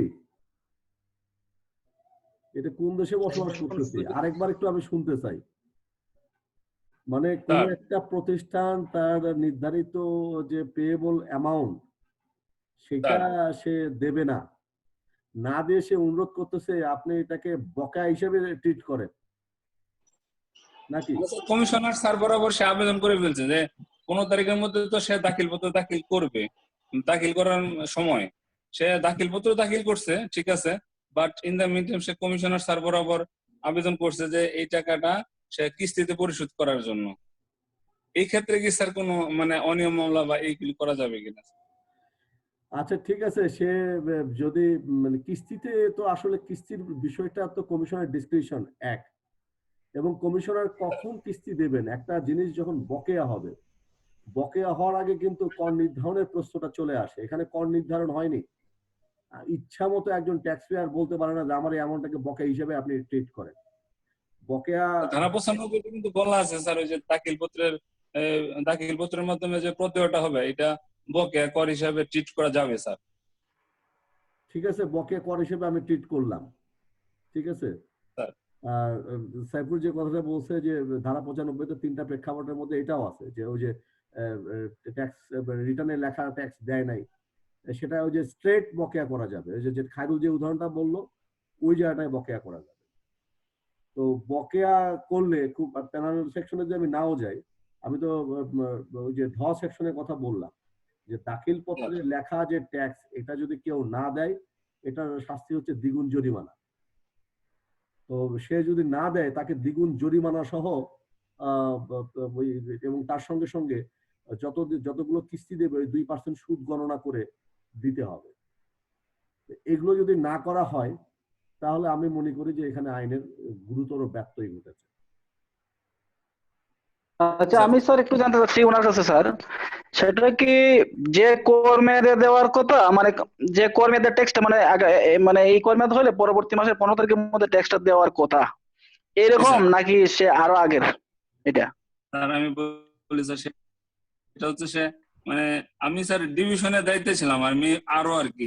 এটা কোন দেশে বসবাস করতেছি? আরেকবার একটু আমি শুনতে চাই। মানে কোন একটা প্রতিষ্ঠান তার নির্ধারিত যে পেয়েবল অ্যামাউন্ট সেটা সে দেবে না, না দিয়ে সে অনুরোধ করতেছে আপনি এটাকে বকেয়া হিসেবে ট্রিট করেন নাকি? কমিশনার স্যার বরাবর সে আবেদন করে ফেলছে যে 15 তারিখের মধ্যে তো সে দাখিলপত্র দাখিল করবে। দাখিল করার সময় সে দাখিলপত্র দাখিল করছে, ঠিক আছে, but in the meantime say commissioner sir বরাবর আবেদন করছে যে এই টাকাটা সে কিস্তিতে পরিশোধ করার জন্য। এই ক্ষেত্রে কি স্যার কোনো অনিয়ম মামলা বা এইগুলি করা যাবে কিনা? আচ্ছা ঠিক আছে, সে যদি কিস্তিতে, তো আসলে কিস্তির বিষয়টা তো কমিশনের ডিসক্রিপশন এক, এবং কমিশনার কখন কিস্তি দেবেন একটা জিনিস যখন বকেয়া হবে, বকেয়া হওয়ার আগে কিন্তু কর নির্ধারণের প্রশ্নটা চলে আসে। এখানে কর নির্ধারণ হয়নি, ইচ্ছা মতো একজন ট্যাক্স পেয়ার বলতে পারে না যে আমার এই অ্যামাউন্টটাকে বকেয়া হিসেবে আপনি ট্রিট করেন। বকেয়া ধারা 95 কিন্তু বলা আছে স্যার ওই যে দাখিলপত্রের মাধ্যমে যে প্রদেয়টা হবে এটা বকেয়া কর হিসাবে ট্রিট করা যাবে স্যার। ঠিক আছে, বকেয়া কর হিসেবে আমি ট্রিট করলাম, ঠিক আছে। আর সাইফুর যে কথাটা বলছে যে ধারা 95 তে 3টা প্রেক্ষাপটের মধ্যে এটাও আছে যে ওই যে ট্যাক্স রিটার্নে লেখা ট্যাক্স দেয় নাই, সেটা ওই যে স্ট্রেট বকেয়া করা যাবে। ওই যে খায়রুল যে উদাহরণটা বললো ওই জায়গাটায় বকেয়া করা যাবে। তো বকেয়া করলে খুব প্যানেল সেকশনে যদি আমি নাও যাই, আমি তো ওই যে ধ সেকশনের কথা বললাম যে দাখিল পত্রে লেখা যে ট্যাক্স এটা যদি কেউ না দেয় এটার শাস্তি হচ্ছে দ্বিগুণ জরিমানা। তো সে যদি না দেয় তাকে দ্বিগুণ জরিমানা সহ এবং তার সঙ্গে সঙ্গে যতগুলো কিস্তি দেবে ওই 2% সুদ গণনা করে দিতে হবে। এগুলো যদি না করা হয় তাহলে আমি মনে করি যে এখানে আইনের গুরুতর ব্যত্যয় ঘটেছে। আচ্ছা আমি স্যার একটু জানতে চাচ্ছি ওনার কাছে স্যার, সেটা কি যে কর্মীদের দেওয়ার কথা, যে কর্মীদের ট্যাক্সটা এই কর্মীদের হলে পরবর্তী মাসের 15 তারিখের মধ্যে ট্যাক্সটা দেওয়ার কথা এরকম, নাকি সে আরো আগের? এটা স্যার আমি বলি স্যার এটা হচ্ছে সে আমি স্যার ডিভিশনের দায়িত্বে ছিলাম আমি আরো আর কি।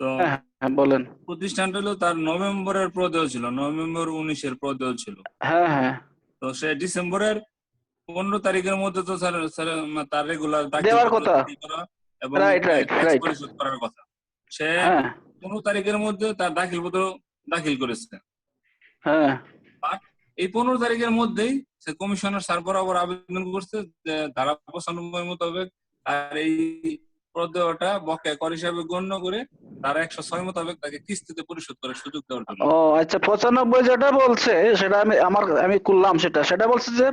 তো বলেন। প্রতিষ্ঠানটা হলো তার নভেম্বরের প্রদেয় ছিল, নভেম্বর 19-এর প্রদেয় ছিল। হ্যাঁ হ্যাঁ। তো সে ডিসেম্বরের 15 তারিখের মধ্যে তো স্যার তার রেগুলার দেওয়ার কথা এবং ট্যাক্স পরিশোধ করার কথা। সে 15 তারিখের মধ্যে তার দাখিলপত্র দাখিল করেছে। হ্যাঁ। এই 15 তারিখের মধ্যেই সে কমিশনার স্যার বরাবর আবেদন করছে যে ধারা 95 মোতাবেক আর এই প্রদেয়টা বকেয়া কর হিসাবে গণ্য করে ধারা 106 মোতাবেক তাকে কিস্তিতে পরিশোধ করার সুযোগ দেওয়ার জন্য। ও আচ্ছা, 95 যেটা বলছে সেটা আমি করলাম, সেটা বলছে যে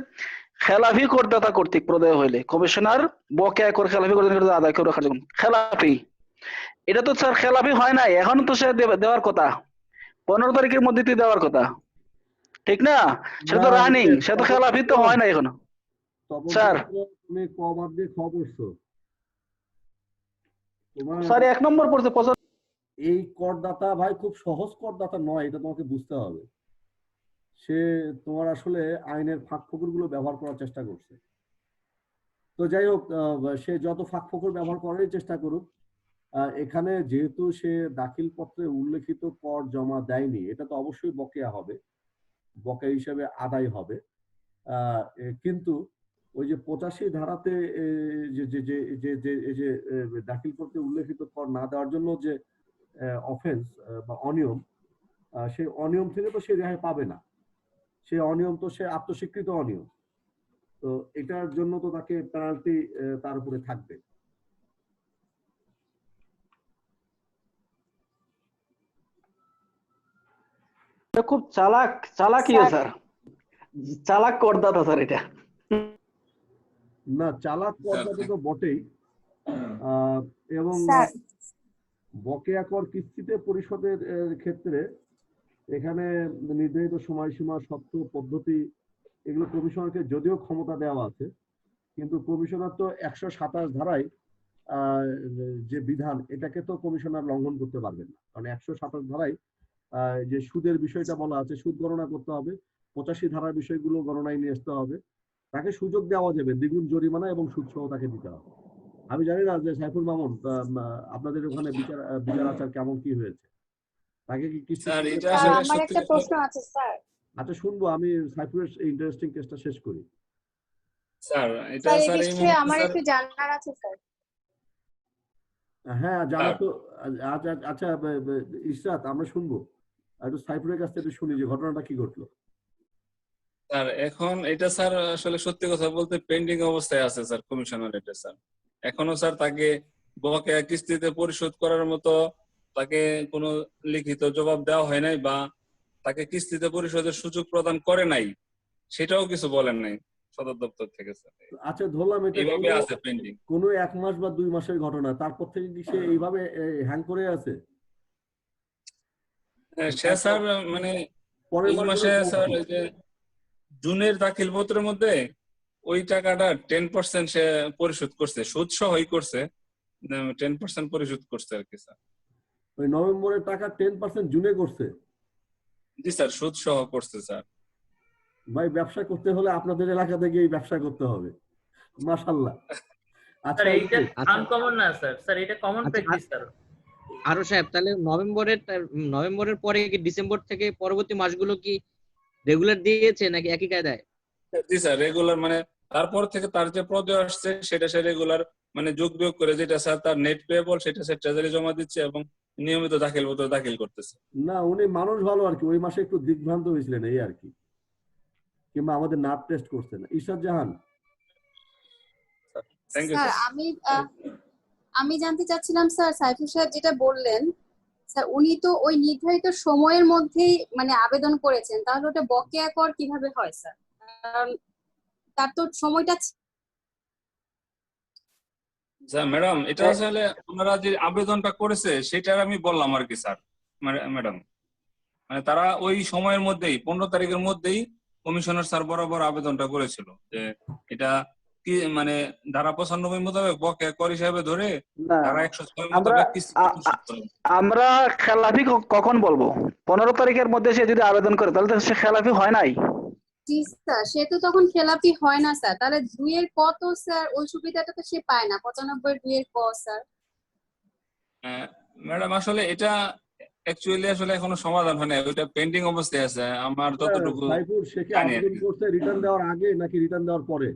খেলাফি করদাতা কর্তৃক প্রদেয় হইলে কমিশনার বকেয়া কর খেলাফি করদাতা আদায় করে রাখার জন্য খেলাফি। এটা তো স্যার খেলাফি হয় নাই, এখন তো সে দেওয়ার কথা 15 তারিখের মধ্যে দেওয়ার কথা, ঠিক না? সেটা তো রানিং, সে তো খেলাফি তো হয় না এখনো স্যার। তুমি কবার দিয়ে খবর স্যার 1 নম্বর পড়ছে। এই করদাতা ভাই খুব সহজ করদাতা নয়, এটা তোমাকে বুঝতে হবে। সে তোমার আসলে আইনের ফাঁক ফোকরগুলো ব্যবহার করার চেষ্টা করছে। তো যাই হোক, সে যত ফাঁক ফোকর ব্যবহার করার চেষ্টা করুক, এখানে যেহেতু সে দাখিল পত্রে উল্লেখিত কর জমা দেয়নি, এটা তো অবশ্যই বকেয়া হবে, বকেয়া হিসেবে আদায় হবে। কিন্তু ওই যে 85 ধারাতে যে দাখিল করতে উল্লেখিত কর না দেওয়ার জন্য যে অফেন্স বা অনিয়ম, সেই অনিয়ম থেকে তো সে রেহাই পাবে না। সে অনিয়ম তো সে আত্মস্বীকৃত অনিয়ম, তো এটার জন্য তো তাকে পেনাল্টি তার উপরে থাকবে। এটা খুব চালাকিও স্যার, চালাক করদাতা স্যার এটা। না, চালাক করদাতা তো বটেই, এবং স্যার বকেয়া কর কিস্তিতে পরিশোধের ক্ষেত্রে এখানে নির্ধারিত সময়সীমা, শর্ত, পদ্ধতি এগুলো কমিশনারকে যদিও ক্ষমতা দেওয়া আছে, কিন্তু কমিশনার তো 127 ধারায় যে বিধান, এটাকে তো কমিশনার লঙ্ঘন করতে পারবেন না। কারণ 127 ধারায় যে সুদের বিষয়টা বলা আছে, সুদ গণনা করতে হবে, 85 ধারার বিষয়গুলো গণনায় নিয়ে আসতে হবে, তাকে সুযোগ দেওয়া যাবে দ্বিগুণ জরিমানা এবং সুদ সহ তাকে দিতে হবে। আমি জানি না যে সাইফুল মামুন আপনাদের ওখানে বিচার আচার কেমন কি হয়েছে, তাকে কি কিস্তি? স্যার এটা স্যার আসলে আমার সত্যি একটা কথা, প্রশ্ন আছে স্যার। আচ্ছা শুনবো, আমি সাইফুলের ইন্টারেস্টিং কেসটা শেষ করি। স্যার এটা স্যার এই স্যার এই বিষয়ে মুহূর্তে আমার স্যার একটু জানার আছে স্যার। হ্যাঁ জানা স্যার তো। আচ্ছা আচ্ছা, ইশরাত আমরা শুনবো, একটু সাইফুলের কাছ থেকে একটু শুনি যে ঘটনাটা কি ঘটলো। স্যার এখন এটা স্যার আসলে সত্যি কথা বলতে পেন্ডিং অবস্থায় আছে স্যার কমিশনার এটা স্যার। এখনো স্যার তাকে বকেয়া কিস্তিতে পরিশোধ করার মতো তাকে কোনো লিখিত জবাব দেওয়া হয় নাই, বা তাকে কিস্তিতে পরিশোধের সুযোগ প্রদান করে নাই, সেটাও কিছু বলেন নাই সদর দপ্তর থেকে স্যার। আচ্ছা ধরলাম এটা এইভাবে আছে পেন্ডিং। কোনো 1 মাস বা 2 মাসের ঘটনা, তারপর থেকে কি সে এইভাবে হ্যাং করে আছে? সে স্যার মানে পরের এই মাসে মাসগুলো স্যার এই যে জুনের দাখিল পত্রের মধ্যে ওই টাকাটা 10% সে পরিশোধ করছে, সুদ সহই করছে, 10% পরিশোধ করছে আর কি স্যার। ওই নভেম্বরের টাকা 10% জুনে করছে? জি স্যার, সুদ সহ করছে স্যার। ভাই ব্যবসা করতে হলে আপনাদের এলাকা থেকেই ব্যবসা করতে হবে, মাশাআল্লাহ। আচ্ছা স্যার এইটা আনকমন না স্যার, স্যার এটা কমন প্র্যাকটিস স্যার। আরো সাহেব, তাহলে নভেম্বরের পরে কি ডিসেম্বর থেকে পরবর্তী মাসগুলো কি রেগুলার দিয়েছে নাকি একই কায়দায়? জি স্যার রেগুলার, মানে তারপর থেকে তার যে প্রদেয় আসছে সেটা সে রেগুলার মানে যোগ বিয়োগ করে যেটা স্যার তার নেট পেয়েবল সেটা সে ট্রেজারি জমা দিচ্ছে এবং নিয়মিত দাখিল পত্র দাখিল করতেছে। না, উনি মানুষ ভালো আর কি, ওই মাসে একটু দিগ্ভ্রান্ত হয়েছিলেন এই আর কি, কিংবা আমাদের নার্ভ টেস্ট করছেন। Irshad Jahan. Thank you sir sir. আমি জানতে চাচ্ছিলাম স্যার, সাইফুল সাহেব যেটা বললেন স্যার, উনি তো ওই নির্ধারিত সময়ের মধ্যেই মানে আবেদন করেছেন, তাহলে ওটা বকেয়া কর কিভাবে হয় স্যার? কারণ তার তো সময়টা স্যার ম্যাডাম এটা আসলে ওনারা যে আবেদনটা করেছে সেটার আমি বললাম আর কি স্যার। ম্যাডাম মানে তারা ওই সময়ের মধ্যেই 15 তারিখের মধ্যেই কমিশনার স্যার বরাবর আবেদনটা করেছিল যে এটা কি মানে ধারা 95 মোতাবেক বকেয়া কর হিসাবে ধরে ধারা 106 মোতাবেক কিস্তি পরিশোধ করবে। আমরা খেলাফি কখন বলবো? 15 তারিখের মধ্যে সে যদি আবেদন করে তাহলে তো সে খেলাফি হয় নাই। জি স্যার, সে তো তখন খেলাপি হয় না স্যার, তাহলে 2 এর ক তো স্যার ওই সুবিধাটা তো সে পায় না, 95 2 এর ক স্যার। ম্যাডাম আসলে এটা অ্যাকচুয়ালি আসলে এখনো সমাধান হয় না, ওইটা পেন্ডিং অবস্থায় আছে আমার যতটুকু সাইফুল সে কি জানি আর আবেদন কি। করছে রিটার্ন দেওয়ার আগে নাকি রিটার্ন দেওয়ার পরে?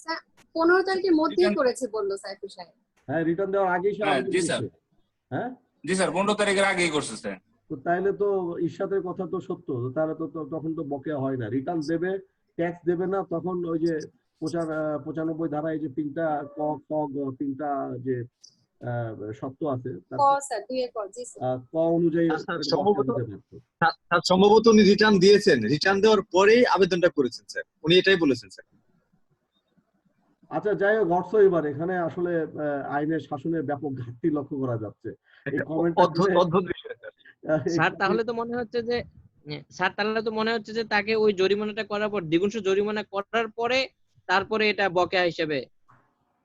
স্যার 15 তারিখের মধ্যেই করেছে বললো সাইফুল সাহেব। হ্যাঁ, রিটার্ন দেওয়ার আগেই সে হ্যাঁ আবেদন জি স্যার, করছে। হ্যাঁ জি স্যার 15 তারিখের আগেই করছে স্যার। তো তাইলে তো ইরশাদের কথা তো সত্য, তাহলে তো তখন তো বকেয়া হয় না, রিটার্ন দেবে, ট্যাক্স দেবে না, তখন ওই যে 95 ধারায় যে তিনটা ক খ গ তিনটা যে শর্ত আছে ক স্যার 2 এর ক, জি স্যার। ক অনুযায়ী সম্ভবত দিতে পারতো। সম্ভবত উনি রিটার্ন দিয়েছেন, রিটার্ন দেওয়ার পরেই আবেদনটা করেছেন স্যার, উনি এটাই বলেছেন স্যার। আচ্ছা যাই হোক, অর্থ এবার এখানে আসলে আইনের শাসনের ব্যাপক ঘাটতি লক্ষ্য করা যাচ্ছে। এই কমেন্টটা অদ্ভুত বিষয় স্যার। স্যার তাহলে তো মনে হচ্ছে যে তাকে ওই জরিমানাটা করার পর দ্বিগুণ জরিমানা করার পরে তারপরে এটা বকেয়া হিসেবে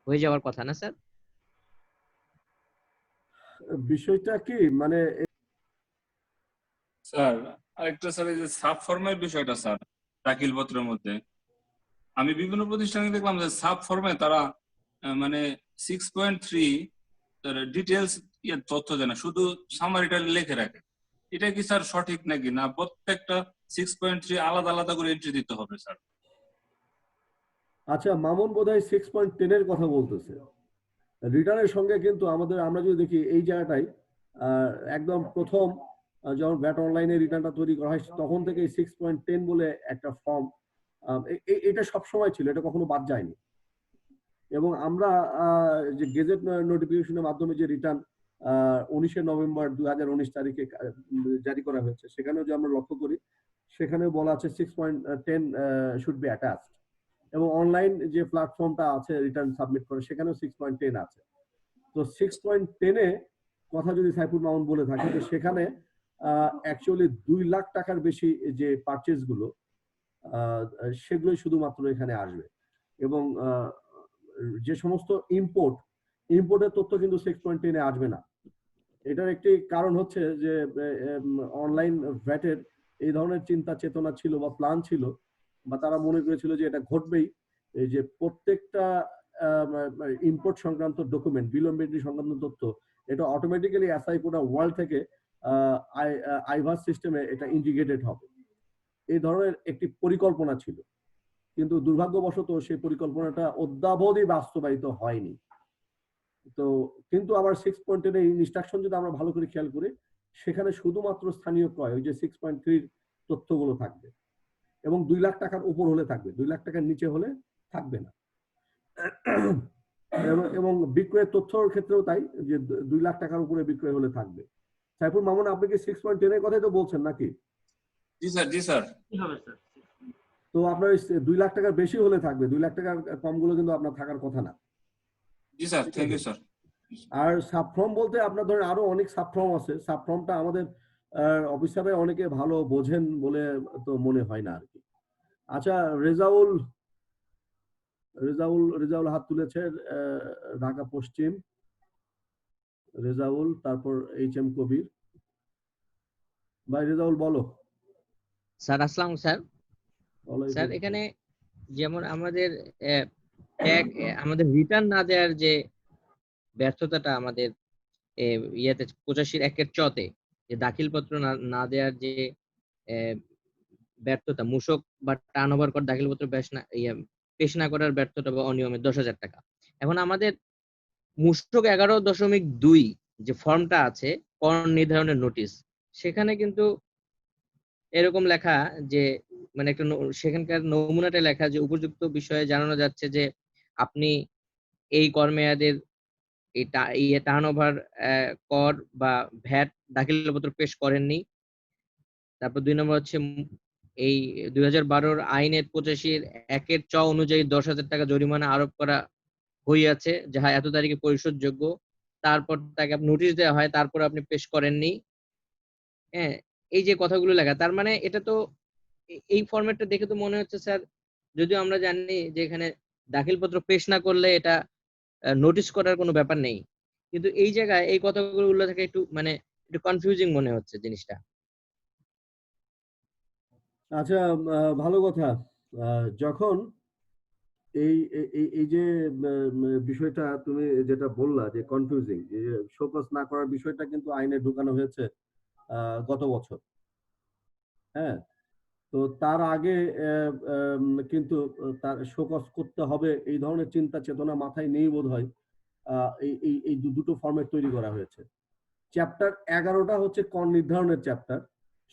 হয়ে যাওয়ার কথা না স্যার? বিষয়টা কি মানে স্যার আরেকটা স্যার এই যে সাব ফর্মের বিষয়টা স্যার দাখিল পত্রের মধ্যে আমি বিভিন্ন প্রতিষ্ঠানে দেখলাম যে সাব ফর্মে তারা মানে 6.3 ডিটেলস তথ্য দেয় না, শুধু সামারিটা লিখে রাখে। এটা কি স্যার সঠিক নাকি না প্রত্যেকটা 6.3 আলাদা আলাদা করে এন্ট্রি দিতে হবে স্যার? আচ্ছা মামুন বোধহয় 6.10 এর কথা বলতেছে। রিটার্নের সঙ্গে কিন্তু আমরা যদি দেখি এই জায়গাটায় একদম প্রথম যখন ভ্যাট অনলাইনে রিটার্নটা তৈরি করা হয় তখন থেকে 6.10 বলে একটা ফর্ম এটা সবসময় ছিল, এটা কখনো বাদ যায়নি। এবং আমরা যে গেজেট নোটিফিকেশনের মাধ্যমে যে রিটার্ন 19শে নভেম্বর 2019 তারিখে জারি করা হয়েছে, সেখানেও যে আমরা লক্ষ্য করি সেখানেও বলা আছে 6.10 শুড বি অ্যাটাচড। এবং অনলাইন যে প্ল্যাটফর্মটা আছে রিটার্ন সাবমিট করে সেখানেও 6.10 আছে। তো 6.10 কথা যদি সাইফুল মামুন বলে থাকে, তো সেখানে অ্যাকচুয়ালি 2 লাখ টাকার বেশি যে পারচেজ গুলো সেগুলোই শুধুমাত্র এখানে আসবে। এবং যে সমস্ত ইম্পোর্টের তথ্য কিন্তু 6.10 আসবে না। এটার একটি কারণ হচ্ছে যে অনলাইন ভ্যাটের এই ধরনের চিন্তা চেতনা ছিল বা প্ল্যান ছিল, বা তারা মনে করেছিল যে এটা ঘটবেই, এই যে প্রত্যেকটা ইম্পোর্ট সংক্রান্ত ডকুমেন্ট, বিলম্বিত সংক্রান্ত তথ্য এটা অটোমেটিক্যালি এসআই পুরো ওয়ার্ল্ড থেকে আইভাস সিস্টেমে এটা ইন্টিগ্রেটেড হবে, এই ধরনের একটি পরিকল্পনা ছিল। কিন্তু দুর্ভাগ্যবশত সেই পরিকল্পনাটা অদ্যাবধি বাস্তবায়িত হয়নি। তো কিন্তু আবার 6.10 এর ইনস্ট্রাকশন যদি আমরা ভালো করে খেয়াল করি, সেখানে শুধুমাত্র স্থানীয় ক্রয়, ওই যে 6.3 তথ্যগুলো থাকবে, এবং 2 লাখ টাকার উপর হলে থাকবে, 2 লাখ টাকার নিচে হলে থাকবে না। এবং বিক্রয়ের তথ্যর ক্ষেত্রেও তাই, যে 2 লাখ টাকার উপরে বিক্রয় হলে থাকবে। সাইফুল মামুন, আপনি কি 6.10 এর কথাই তো বলছেন নাকি? জি স্যার, জি স্যার। কি হবে স্যার? তো আপনার 2 লাখ টাকার বেশি হলে থাকবে, 2 লাখ টাকার কমগুলো কিন্তু আপনার থাকার কথা না। জি স্যার, থ্যাংক ইউ স্যার। আর সাবফর্ম বলতে আপনার ধরেন আরো অনেক সাবফর্ম আছে, সাবফর্মটা আমাদের অফিসারে অনেকে ভালো বোঝেন বলে তো মনে হয় না আর কি। আচ্ছা, রেজাউল হাত তুলেছে, ঢাকা পশ্চিম রেজাউল, তারপর HM কবির। ভাই রেজাউল বলো। স্যার আসসালাম স্যার। স্যার এখানে যেমন আমাদের আমাদের রিটার্ন না দেওয়ার যে ব্যর্থতাটা আমাদের ইয়েতে 85(1)(চ)তে যে দাখিলপত্র না দেওয়ার যে ব্যর্থতা, মূসক বা টার্নওভার কর দাখিলপত্র পেশ না করার ব্যর্থতা বা অনিয়মে 10,000 টাকা। এখন আমাদের মূসক 11.2 যে ফর্মটা আছে কর নির্ধারণের নোটিশ, সেখানে কিন্তু এরকম লেখা যে মানে একটা সেখানকার নমুনাটা লেখা যে উপযুক্ত বিষয়ে জানানো যাচ্ছে যে আপনি এই কর মেয়াদের টার্নওভার কর বা ভ্যাট দাখিলপত্র পেশ করেননি। তারপর 2 নম্বর হচ্ছে এই 2012 আইনের 85(1)(চ) অনুযায়ী 10,000 টাকা জরিমানা আরোপ করা হইয়াছে, যাহা এত তারিখে পরিশোধযোগ্য। তারপর তাকে নোটিশ দেওয়া হয়, তারপর আপনি পেশ করেননি। হ্যাঁ, এই যে কথাগুলো লেখা, তার মানে এটা তো এই ফরম্যাটটা দেখে তো মনে হচ্ছে স্যার, যদিও আমরা জানি যে এখানে দাখিলপত্র পেশ না করলে এটা নোটিশ করার কোনো ব্যাপার নেই, কিন্তু এই জায়গায় এই কথাগুলো উল্লেখ থাকে একটু মানে একটু কনফিউজিং মনে হচ্ছে জিনিসটা। আচ্ছা, ভালো কথা। যখন এই এই যে বিষয়টা তুমি যেটা বললা যে কনফিউজিং, যে শোকজ না করার বিষয়টা কিন্তু আইনে ঢুকানো হয়েছে গত বছর। হ্যাঁ, তো তার আগে কিন্তু তার শোকজ করতে হবে এই ধরনের চিন্তা চেতনা মাথায় নেই বোধ হয়। এই দুটো ফরম্যাট তৈরি করা হয়েছে। চ্যাপ্টার 11টা হচ্ছে কর নির্ধারণের চ্যাপ্টার।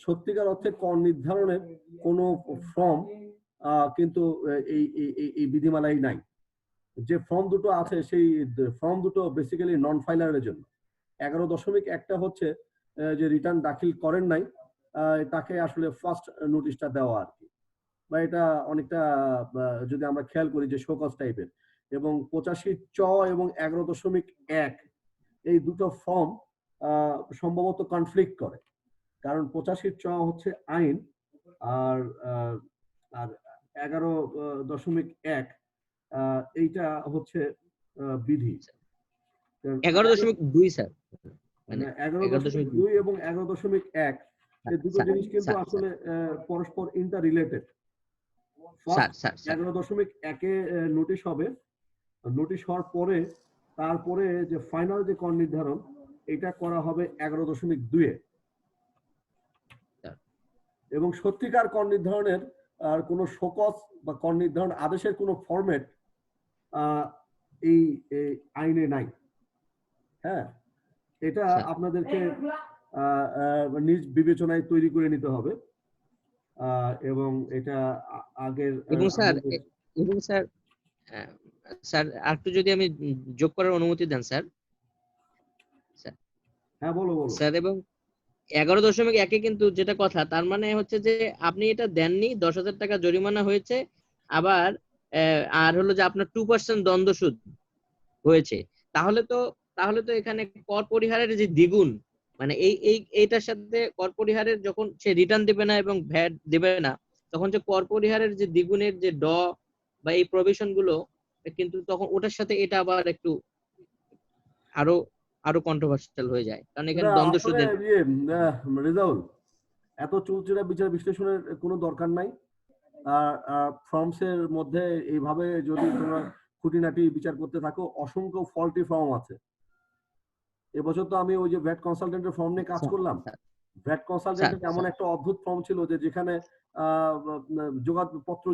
সত্যিকার অর্থে কর নির্ধারণের কোনো ফর্ম কিন্তু এই বিধিমালাই নাই। যে ফর্ম দুটো আছে সেই ফর্ম দুটো বেসিক্যালি নন ফাইলারের জন্য। 11.1টা হচ্ছে যে রিটার্ন দাখিল করেন নাই তাকে আসলে ফার্স্ট নোটিশটা দেওয়া আর কি, বা এটা অনেকটা যদি আমরা খেয়াল করি যে শোকজ টাইপের। এবং 85(চ) এবং 11.1 এই দুটো ফর্ম সম্ভবত কনফ্লিক্ট করে, কারণ 85(চ) হচ্ছে আইন, আর 11.1 এইটা হচ্ছে বিধি। 11.2 স্যার, মানে 11.2 এবং 11.1 এই দুটো জিনিস কিন্তু আসলে পরস্পর ইন্টার রিলেটেড। 11.1-এ নোটিশ হবে, নোটিশ হওয়ার পরে তারপরে যে ফাইনাল যে কর নির্ধারণ এটা করা হবে 11.2-এ। এবং সত্যিকার কর নির্ধারণের আর কোনো শোকজ বা কর নির্ধারণ আদেশের কোনো ফরম্যাট এই আইনে নাই। হ্যাঁ, এটা আচ্ছা। আপনাদেরকে নিজ বিবেচনায় তৈরি করে নিতে হবে এবং এটা আগের এবং স্যার আমাদের এবং স্যার স্যার একটু যদি আমি যোগ করার অনুমতি দেন স্যার। হ্যাঁ বলো বলো। স্যার এবং 11.1 কিন্তু যেটা কথা, তার মানে হচ্ছে যে আপনি এটা দেননি, 10,000 টাকা জরিমানা হয়েছে, আবার আর হলো যে আপনার 2% দণ্ড সুদ হয়েছে। তাহলে তো এখানে কর পরিহারের যে দ্বিগুণ, মানে এইটার সাথে কর পরিহারের যখন সে রিটার্ন দেবে না এবং ভ্যাট দেবে না, তখন যে কর পরিহারের যে দ্বিগুণের যে বা এই প্রভিশন গুলো, কিন্তু তখন ওটার সাথে এটা আবার একটু আরো আরো কন্ট্রোভার্সিয়াল হয়ে যায়, কারণ এখানে দ্বন্দ্ব আসলে সুদের। রেজাউল, এত চুলচেরা বিচার বিশ্লেষণের কোনো দরকার নাই। ফর্মস এর মধ্যে এইভাবে যদি তোমরা খুঁটিনাটি বিচার করতে থাকো, অসংখ্য ফল্টি ফর্ম আছে। এবছর তো আমি ওই যে ভ্যাট কনসালটেন্টের ফর্ম নিয়ে কাজ করলাম। ভ্যাট কনসালটেন্টের এমন একটা অদ্ভুত ফর্ম ছিল যে যেখানে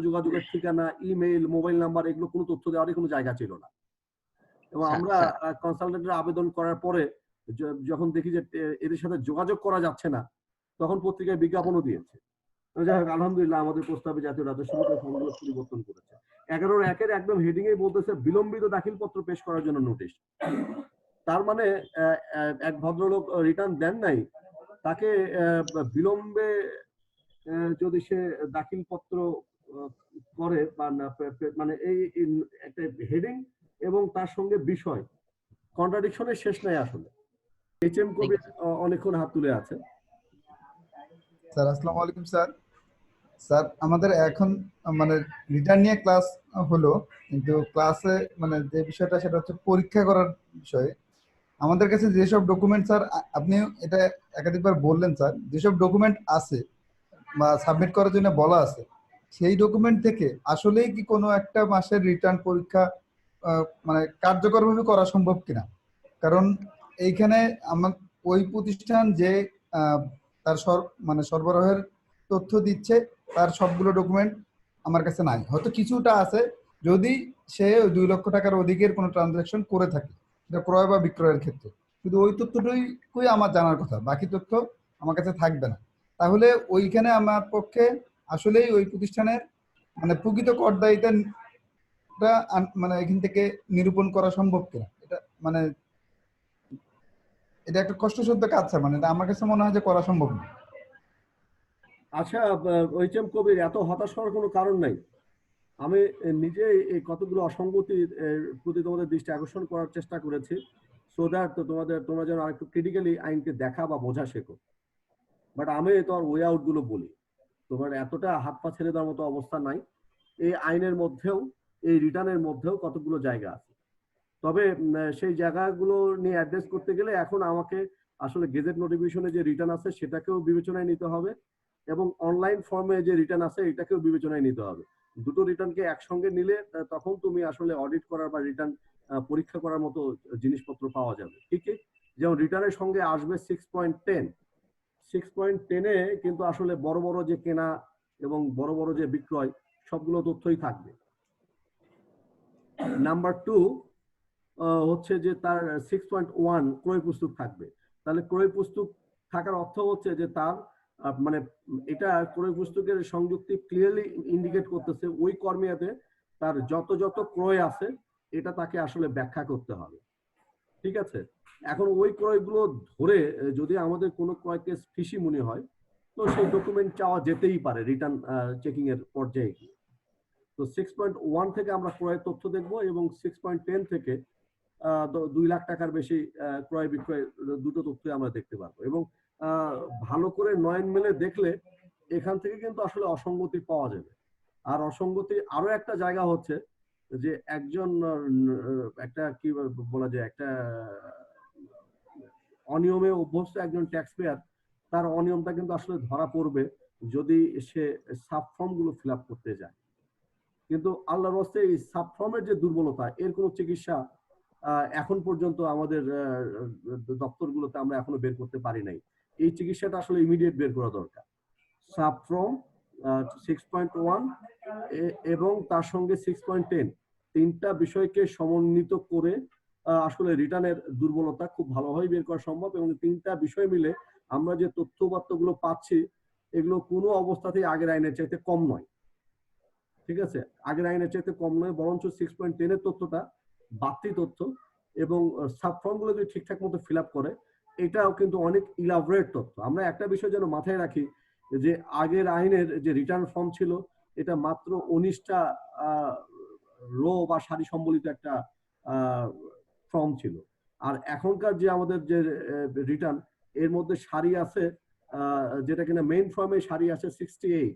যোগাযোগের ঠিকানা, ইমেইল, মোবাইল নাম্বার, এগুলো কোনো তথ্য দেওয়ারই কোনো জায়গা ছিল না। এবং আমরা কনসালটেন্টের আবেদন করার পরে যখন দেখি যে এদের সাথে যোগাযোগ করা যাচ্ছে না, তখন পত্রিকায় বিজ্ঞাপনও দিয়েছে। যাই হোক, আলহামদুলিল্লাহ আমাদের প্রস্তাবে জাতীয় রাজস্ব বোর্ড ফর্মগুলো পরিবর্তন করেছে। 11.1 একদম হেডিং এ বলতেছে বিলম্বিত দাখিলপত্র পেশ করার জন্য নোটিশ। তার মানে এক ভদ্রলোক রিটার্ন দেন নাই, তাকে বিলম্বে যদি সে দাখিলপত্র করে বা মানে এই একটা হেডিং এবং তার সঙ্গে বিষয় কন্ট্রাডিকশনের শেষ নাই আসলে। HM কবির অনেকক্ষণ হাত তুলে আছে। স্যার আসসালামু আলাইকুম স্যার। স্যার আমাদের এখন মানে রিটার্ন নিয়ে ক্লাস হলো, কিন্তু ক্লাসে মানে যে বিষয়টা সেটা হচ্ছে পরীক্ষা করার বিষয়ে আমাদের কাছে যেসব ডকুমেন্ট, স্যার আপনি এটা একাধিকবার বললেন স্যার, যেসব ডকুমেন্ট আছে বা সাবমিট করার জন্য বলা আছে, সেই ডকুমেন্ট থেকে আসলেই কি কোনো একটা মাসের রিটার্ন পরীক্ষা মানে কার্যকরভাবে করা সম্ভব কিনা? কারণ এইখানে আমার ওই প্রতিষ্ঠান যে তার মানে সরবরাহের তথ্য দিচ্ছে, তার সবগুলো ডকুমেন্ট আমার কাছে নাই। হয়তো কিছুটা আছে, যদি সে 2 লক্ষ টাকার অধিকের কোনো ট্রানজাকশন করে থাকে, এটা ক্রয় বা বিক্রয়ের ক্ষেত্রে, শুধু ওই তথ্যটুকুই আমার জানার কথা, বাকি তথ্য আমার কাছে থাকবে না। তাহলে ওইখানে আমার পক্ষে আসলেই ওই প্রতিষ্ঠানের মানে প্রকৃত করদায়িতা মানে এখান থেকে নিরূপণ করা সম্ভব কিনা, এটা মানে এটা একটা কষ্টসাধ্য কাজ স্যার, মানে এটা আমার কাছে মনে হয় যে করা সম্ভব না। আচ্ছা, HM কবির, এত হতাশ হওয়ার কোনো কারণ নাই। আমি নিজে এই কতগুলো অসঙ্গতির প্রতি তোমাদের দৃষ্টি আকর্ষণ করার চেষ্টা করেছি, সো দ্যাট তোমরা যেন আরেকটু ক্রিটিক্যালি আইনকে দেখা বা বোঝা শেখো। বাট আমি তোমার ওয়ে আউট গুলো বলি, তোমার এতটা হাত পা ছেড়ে দেওয়ার মতো অবস্থা নাই। এই আইনের মধ্যেও, এই রিটার্নের মধ্যেও কতগুলো জায়গা আছে। তবে সেই জায়গাগুলো নিয়ে অ্যাড্রেস করতে গেলে এখন আমাকে আসলে গেজেট নোটিফিকেশনে যে রিটার্ন আছে সেটাকেও বিবেচনায় নিতে হবে, এবং অনলাইন ফর্মে যে রিটার্ন আছে এটাকেও বিবেচনায় নিতে হবে। দুটো রিটার্নকে একসঙ্গে নিলে তখন তুমি আসলে অডিট করার বা রিটার্ন পরীক্ষা করার মতো জিনিসপত্র পাওয়া যাবে। ঠিক যেমন রিটার্নের সঙ্গে আসবে 6.10। 6.10-এ কিন্তু আসলে বড় বড় যে কেনা এবং বড় বড় যে বিক্রয় সবগুলো তথ্যই থাকবে। নাম্বার 2 হচ্ছে যে তার 6.1 ক্রয় পুস্তক থাকবে। তাহলে ক্রয় পুস্তক থাকার অর্থ হচ্ছে যে তার মানে এটা ক্রয় পুস্তকের সংযুক্তি ক্লিয়ারলি ইন্ডিকেট করতেছে ওই কর্মীতে তার যত ক্রয় আছে এটা তাকে আসলে ব্যাখ্যা করতে হবে। ঠিক আছে, এখন ওই ক্রয়গুলো ধরে যদি আমাদের কোনো ক্রয় কেস ফিসি মনে হয়, তো সেই ডকুমেন্ট চাওয়া যেতেই পারে রিটার্ন চেকিং এর পর্যায়ে গিয়ে। তো 6.1 থেকে আমরা ক্রয়ের তথ্য দেখব, এবং 6.10 থেকে 2 লাখ টাকার বেশি ক্রয় বিক্রয় দুটো তথ্য আমরা দেখতে পারবো। এবং ভালো করে নয়ন মেলে দেখলে এখান থেকে কিন্তু আসলে অসঙ্গতি পাওয়া যাবে। আর অসঙ্গতি আরো একটা জায়গা হচ্ছে যে একজন একটা কি বলা যায়, একটা অনিয়মে অভ্যস্ত একজন ট্যাক্স পেয়ার, তার অনিয়মটা কিন্তু আসলে ধরা পড়বে যদি সে সাব ফর্ম গুলো ফিল আপ করতে যায়। কিন্তু আল্লাহর রাস্তে এই সাব ফর্মের যে দুর্বলতা, এর কোনো চিকিৎসা এখন পর্যন্ত আমাদের দপ্তরগুলোতে আমরা এখনো বের করতে পারি নাই। এই চিকিৎসাটা আসলে ইমিডিয়েট বের করা দরকার। সাব ফর্ম 6.1 এবং তার সঙ্গে 6.10 তিনটা বিষয়কে সমন্বিত করে আসলে রিটার্নের দুর্বলতা খুব ভালোভাবে বের করা সম্ভব, এবং তিনটা বিষয় মিলে আমরা যে তথ্যপাত্রগুলো পাচ্ছি এগুলো কোনো অবস্থাতেই আগের আইনের চাইতে কম নয়। ঠিক আছে, আগের আইনের চাইতে কম নয়, বরঞ্চ 6.10 এর তথ্যটা বাড়তি তথ্য, এবং সাবফর্ম গুলো যদি ঠিকঠাক মতো ফিল আপ করে এটাও কিন্তু অনেক ইলাবরেট তথ্য। আমরা একটা বিষয় যেন মাথায় রাখি যে আগের আইনের যে রিটার্ন ফর্ম ছিল এটা মাত্র 19টা রো বা সারি সম্বলিত একটা ফর্ম ছিল, আর এখনকার যে আমাদের যে রিটার্ন এর মধ্যে সারি আছে যেটা কিনা মেইন ফর্মে সারি আছে 68,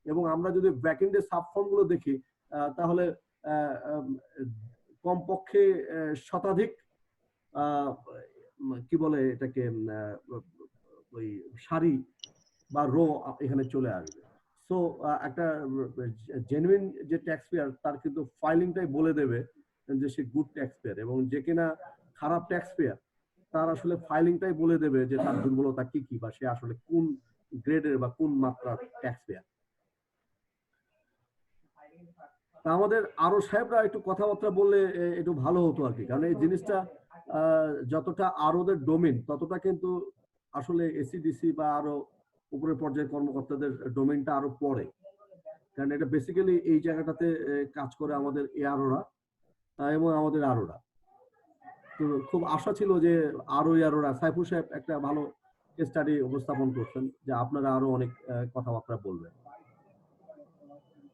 এবং আমরা যদি ব্যাকএন্ডের সাবফর্ম গুলো দেখি তাহলে কমপক্ষে শতাধিক কি বলে এটাকে ওই সারি বা রো এখানে চলে আসবে। সো একটা জেনুইন যে ট্যাক্স পেয়ার তার কিন্তু ফাইলিংটাই বলে দেবে যে সে গুড ট্যাক্স পেয়ার, এবং যে কিনা খারাপ ট্যাক্স পেয়ার তার আসলে ফাইলিংটাই বলে দেবে যে তার দুর্বলতা কি কি, বা সে আসলে কোন গ্রেডের বা কোন মাত্রার ট্যাক্স পেয়ার। আমাদের আরো সাহেবরা একটু কথাবার্তা বললে একটু ভালো হতো আর কি, কারণ এই জিনিসটা যতটা আরোদের ডোমেন ততটা কিন্তু আসলে এসিডিসি বা আরো উপরের পর্যায়ের কর্মকর্তাদের ডোমেনটা আরো পড়ে, কারণ এটা বেসিক্যালি এই জায়গাটাতে কাজ করে আমাদের এআরওরা এবং আমাদের আরোরা। তো খুব আশা ছিল যে আরোরা সাইফুল সাহেব একটা ভালো স্টাডি উপস্থাপন করছেন, যে আপনারা আরো অনেক কথাবার্তা বলবেন।